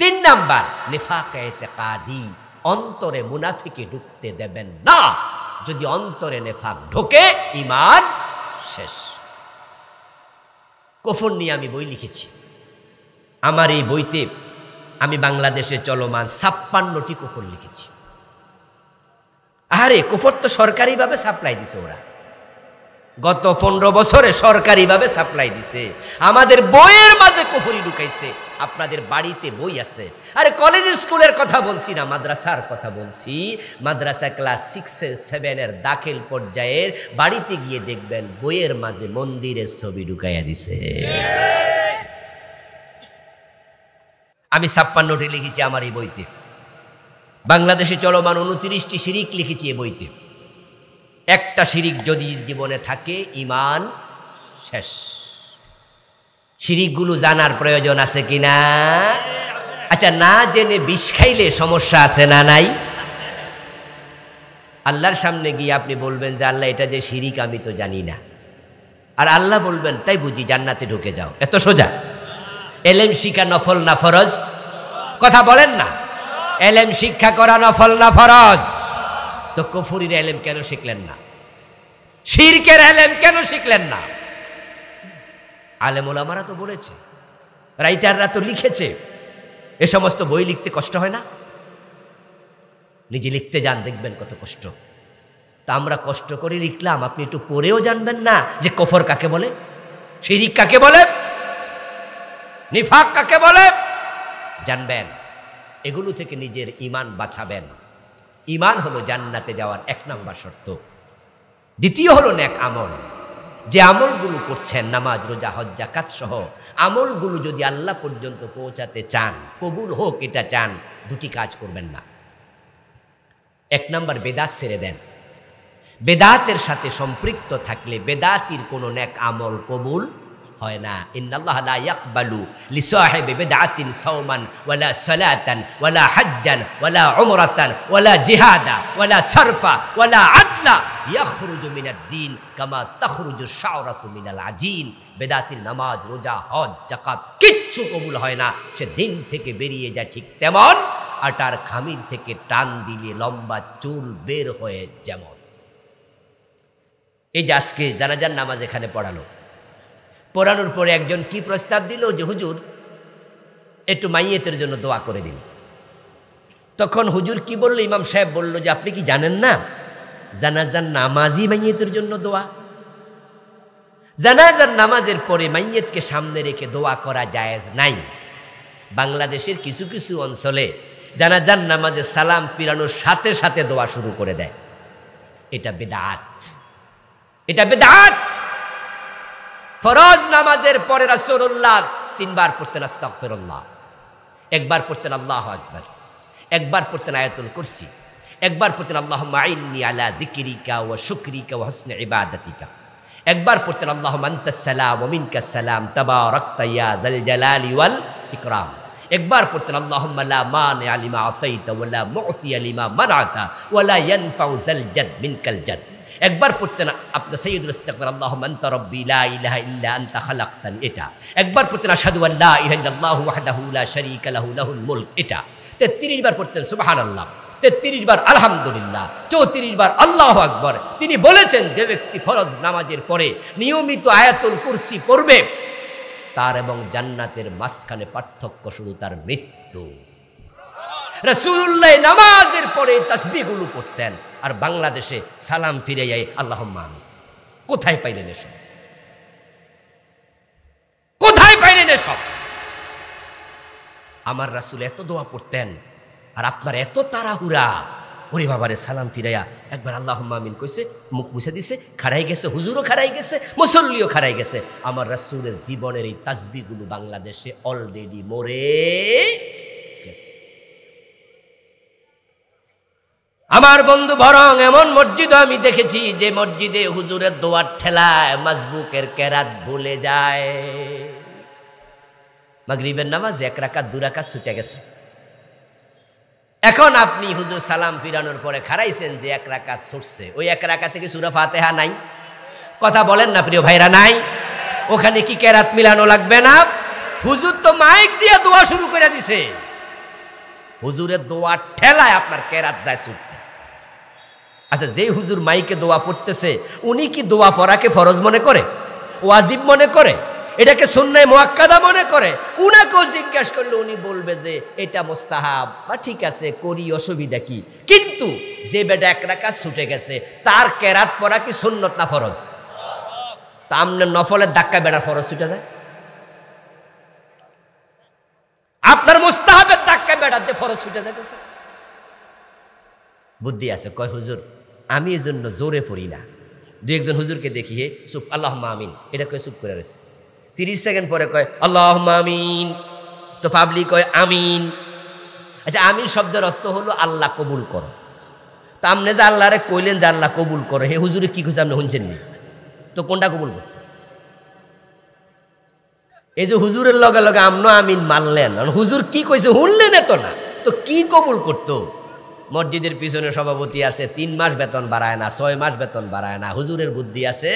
3 নাম্বার নিফাক ইতিকাদি, অন্তরে মুনাফিকে ঢুকতে দেবেন না। যদি অন্তরে নেফাক ঢোকে, ঈমান শেষ। কুফর নিয়ে আমি বই লিখেছি। আমার এই বইতে আমি বাংলাদেশে চলমান 56টি কুফর লিখেছি। আরে কুফর তো সরকারিভাবে সাপ্লাই দিছে ওরা, গত 15 বছরে সরকারিভাবে সাপ্লাই দিছে। আমাদের বইয়ের মাঝে কুফরি ঢুকাইছে। আপনাদের বাড়িতে বই আছে। আরে কলেজ স্কুলের কথা বলছি না, মাদ্রাসার কথা বলছি। মাদ্রাসা ক্লাস 6 7 এর দাখিল পর্যায়ের বাড়িতে গিয়ে দেখবেন বইয়ের মাঝে মন্দিরের ছবি ঢুকাইয়া দিছে। আমি 56টি লিখেছি আমার এই বইতে। বাংলাদেশে চলমান 29টি শিরিক লিখেছি এই বইতে। একটা শিরিক যদি জীবনে থাকে, ঈমান শেষ। শিরিকগুলো জানার প্রয়োজন আছে কিনা? আচ্ছা, না জেনে বিষ খাইলে সমস্যা আছে না নাই? আল্লাহর সামনে গিয়ে আপনি বলবেন যে আল্লাহ এটা যে শিরিক আমি তো জানি না, আর আল্লাহ বলবেন তাই বুঝি জান্নাতে ঢুকে যাও। এত সোজা? এলেম শিক্ষা নফল না ফরজ? কথা বলেন না। এলেম শিক্ষা করা নফল না ফরজ? তো কুফরির এলেম কেন শিখলেন না? শিরকের এলেম কেন শিখলেন না? আলেম ওলামারা তো বলেছে, রাইটাররা তো লিখেছে। এ সমস্ত বই লিখতে কষ্ট হয় না? নিজে লিখতে যান, দেখবেন কত কষ্ট। তা আমরা কষ্ট করে লিখলাম, আপনি একটু পড়েও জানবেন না যে কুফর কাকে বলে, শিরিক কাকে বলে, নিফাক কাকে বলে, জানবেন। এগুলো থেকে নিজের ঈমান বাঁচাবেন। ঈমান হলো জান্নাতে যাওয়ার 1 নাম্বার শর্ত। দ্বিতীয় হলো নেক আমল। যে আমলগুলো করছেন, নামাজ, রোজা, হজ, যাকাত সহ আমলগুলো যদি আল্লাহ পর্যন্ত পৌঁছাতে চান, কবুল হোক এটা চান, 2টি কাজ করবেন না। 1 নাম্বার বেদাত ছেড়ে দেন। বেদাতের সাথে সম্পৃক্ত থাকলে বেদাতির কোনো নেক আমল কবুল হয় না। ইন্নাল্লাহা লা ইয়াকবালু লিসাহিবি বিদআতিন সাওমান ওয়ালা সালাতান ওয়ালা হাজ্জান ওয়ালা উমরাতান ওয়ালা জিহাদা ওয়ালা সারফা ওয়ালা আদলা ইয়াখরুজু মিনাদ দ্বীন কামা তাখরুজু শাওরাতু মিনাল আজিন। বেদাতির নামাজ, রোজা, হজ, যাকাত কিচ্ছু কবুল হয় না। সে দিন থেকে বেরিয়ে যায় ঠিক তেমন আটার খামির থেকে টান দিলে লম্বা চুল বের হয়ে যেমন। এই যে আজকে জানাজার নামাজ এখানে পড়ানোর পরে একজন কি প্রস্তাব দিল যে হুজুর একটু মাইয়েতের জন্য দোয়া করে দিন। তখন হুজুর কি বলল? ইমাম সাহেব বলল যে আপনি কি জানেন না জানাজার নামাজই মাইয়েতের জন্য দোয়া? জানাজার নামাজের পরে মাইয়েতকে সামনে রেখে দোয়া করা জায়েজ নাই। বাংলাদেশের কিছু কিছু অঞ্চলে জানাজার নামাজে সালাম ফিরানোর সাথে সাথে দোয়া শুরু করে দেয়। এটা বিদআত, এটা বিদআত। ফরজ নামাজের পরে রাসূলুল্লাহ 3 বার পড়তেন আস্তাগফিরুল্লাহ, 1 বার পড়তেন আল্লাহু আকবার, 1 বার পড়তেন আয়াতুল কুরসি, 1 বার পড়তেন আল্লাহুম্মা আইন্নি আলা যিকরিকা ওয়া শুকরিকা ওয়া হুসনি ইবাদাতিকা, 1 বার পড়তেন আল্লাহুম্মা আনতাস সালাম ওয়া মিনকাস সালাম তাবারাকতা ইয়া যাল জালালি ওয়াল ইকরাম, 1 বার পড়তেন আল্লাহুম্মা লা মানিআ লিমা আতাইতা ওয়া লা মুতিয়া লিমা মানাতা ওয়া লা ইয়ানফাউ যাল জাদ মিনকাল জাদ, 1 বার পড়তেন আপনার সাইয়্যিদুল ইস্তিগফার আল্লাহুম্মা আনতা রাব্বি লা ইলাহা ইল্লা আনতা খালাকতানি, এটা 1 বার পড়তেন আশহাদু আল্লা ইলাহা ইল্লাল্লাহু ওয়াহদাহু লা শারীকা লাহু লাহুল মুলক, এটা 33 বার পড়তেন সুবহানাল্লাহ, 33 বার আলহামদুলিল্লাহ, 34 বার আল্লাহু আকবার। তিনি বলেছেন যে ব্যক্তি ফরজ নামাজের পরে নিয়মিত আয়াতুল কুরসি পড়বে তার এবং জান্নাতের মাঝখানে পার্থক্য শুধু তার মৃত্যু। রাসূলুল্লাহ নামাজের পরে তাসবিহগুলো পড়তেন, আর বাংলাদেশে সালাম ফিরে যায় আল্লাহুম্মা আমিন। কোথায় পাইলেন এসব? অনলাইনে সব। আমার রাসূল এত দোয়া পড়তেন, আর আপনার এত তাড়াহুড়া। ওরে বাবারে, সালাম ফিরাইয়া একবার আল্লাহুম্মা আমিন কইছে, মুখ মুছে দিছে, খাড়াই গেছে, হুজুরও খাড়াই গেছে, মুসল্লিও খাড়াই গেছে। আমার রাসূলের জীবনের এই তাসবিহগুলো বাংলাদেশে অলরেডি মরে গেছে। আমার বন্ধু, বরং এমন মসজিদও আমি দেখেছি যে মসজিদে হুজুরের দোয়ার ঠেলায় মাসবুকের কেরাত ভুলে যায়। মাগরিবের নামাজ 1 রাকাত 2 রাকাত ছুটে গেছে। এখন আপনি হুজুর সালাম ফিরানোর পরে খাড়াইছেন যে 1 রাকাত ছুটছে, ওই 1 রাকাত থেকে সূরা ফাতিহা নাই? কথা বলেন না প্রিয় ভাইরা, নাই? ওখানে কি কেরাত মিলানো লাগবে না? হুজুর তো মাইক দিয়ে দোয়া শুরু করে দিছে, হুজুরের দোয়ার ঠেলায় আপনার কেরাত যায় ছুটতে। আচ্ছা, যে হুজুর মাইকে দোয়া পড়তেছে উনি কি দোয়া পড়াকে ফরজ মনে করে, ওয়াজিব মনে করে, এটাকে সুন্নায়ে মুআক্কাদা মনে করে? উনাকেও জিজ্ঞাসা করলে উনি বলবে যে এটা মুস্তাহাব বা ঠিক আছে করি, অসুবিধা কি? কিন্তু যে বেটা 1 রাকাত ছুটে গেছে তার কেরাত পড়া কি সুন্নত না ফরজ? তা আপনার নফলের ধাক্কা বেড়া ফরজ ছুটে যায়, আপনার মুস্তাহাবের ধাক্কা বেড়াতে ফরজ ছুটে যাইতেছে। বুদ্ধি আছে, কয় হুজুর আমি এই জন্য জোরে পড়ি না। 2-1 জন হুজুরকে দেখি হে চুপ, আল্লাহুম্মা আমিন, এটা কয়ে চুপ করে রয়েছে। 30 সেকেন্ড পরে কয় আল্লাহুম্মা আমিন, তো পাবলিক কয় আমিন। আচ্ছা, আমিন শব্দের অর্থ হলো আল্লাহ কবুল করো। তা আপনি যে আল্লাহরে কইলেন যে আল্লাহ কবুল করো, হে হুজুরে কি কইছে আপনি শুনছেন নি? তো কোনটা কবুল করত? এই যে হুজুরের লগে লগে আমনো আমিন মানলেন, হুজুর কি কইছে শুনলেন এত না, তো কি কবুল করতো? মসজিদের পিছনে সভাপতি আছে, 3 মাস বেতন বাড়ায় না, 6 মাস বেতন বাড়ায় না। হুজুরের বুদ্ধি আছে,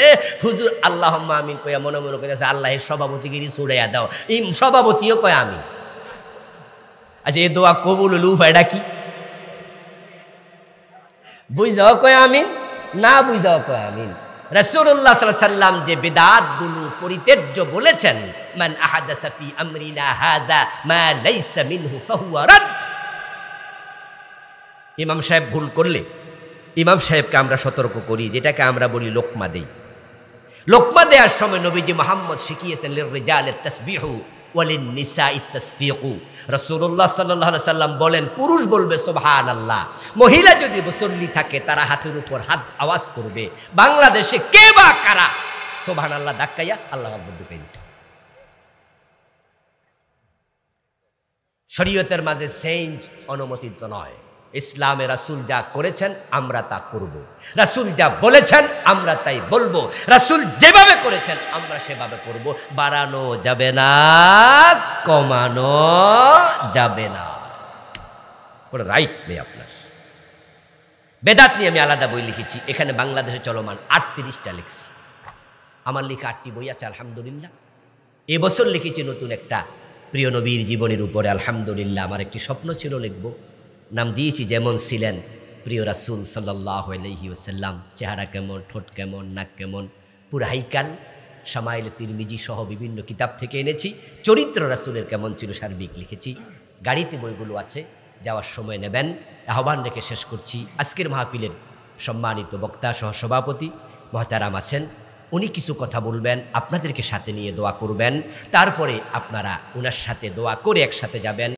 হুজুর আল্লাহুম্মা আমিন কইয়া মনে মনে কইতেছে আল্লাহ এর সভাপতিগিরি ছুড়াইয়া দাও, এই সভাপতিও কয় আমিন। আচ্ছা, এই দোয়া কবুল হলো উপায়টা কি? বুঝাও কয় আমিন, না বুঝাও কয় আমিন। রাসূলুল্লাহ সাল্লাল্লাহু আলাইহি সাল্লাম যে বিদআতগুলো পরিত্যাজ্য বলেছেন, মান আহাদাসা ফি আমরিনা হাযা মা লাইসা মিনহু ফাহুয়া রাদ। ইমাম সাহেব ভুল করলে ইমাম সাহেবকে আমরা সতর্ক করি, যেটাকে আমরা বলি লোকমা দেই। লোকমা দেওয়ার সময় নবীজি মুহাম্মদ শিখিয়েছেন লিররিজালিত তাসবিহু ওয়ালিন নিসাইত তাসফিকু। রাসূলুল্লাহ সাল্লাল্লাহু আলাইহি সাল্লাম বলেন, পুরুষ বলবে সুবহানাল্লাহ, মহিলা যদি মুসল্লি থাকে তারা হাতের উপর হাত আওয়াজ করবে। বাংলাদেশে কে বা কারা সুবহানাল্লাহ ধাক্কাইয়া আল্লাহু আকবার ঢুকাই দিছে? শরীয়তের মাঝে চেঞ্জ অনুমোদিত নয়। ইসলামে রাসূল যা করেছেন আমরা তা করব, রাসূল যা বলেছেন আমরা তাই বলবো, রাসূল যেভাবে করেছেন আমরা সেভাবে করব। বাড়ানো যাবে না, কমানো যাবে না, কোনো রাইট নেই আপনার। বেদাত নিয়ে আমি আলাদা বই লিখেছি, এখানে বাংলাদেশে চলমান 38টা লিখছি। আমার লেখা 8টি বই আছে আলহামদুলিল্লাহ। এবছর লিখেছি নতুন একটা প্রিয় নবীর জীবনের উপরে আলহামদুলিল্লাহ। আমার একটি স্বপ্ন ছিল লিখব, নাম দিয়েছি যেমন ছিলেন প্রিয় রাসূল সাল্লাল্লাহু আলাইহি ওয়াসাল্লাম। চেহারা কেমন, ঠোঁট কেমন, নাক কেমন, পুরা হাইকাল, শামাইলে তিরমিজি সহ বিভিন্ন কিতাব থেকে এনেছি। চরিত্র রাসূলের কেমন ছিল সার্বিক লিখেছি। গাড়িতে বইগুলো আছে, যাওয়ার সময় নেবেন। আহ্বান রেখে শেষ করছি। আজকের মাহফিলের সম্মানিত বক্তা সহ সভাপতি মহতারাম আছেন, উনি কিছু কথা বলবেন, আপনাদেরকে সাথে নিয়ে দোয়া করবেন। তারপরে আপনারা ওনার সাথে দোয়া করে একসাথে যাবেন।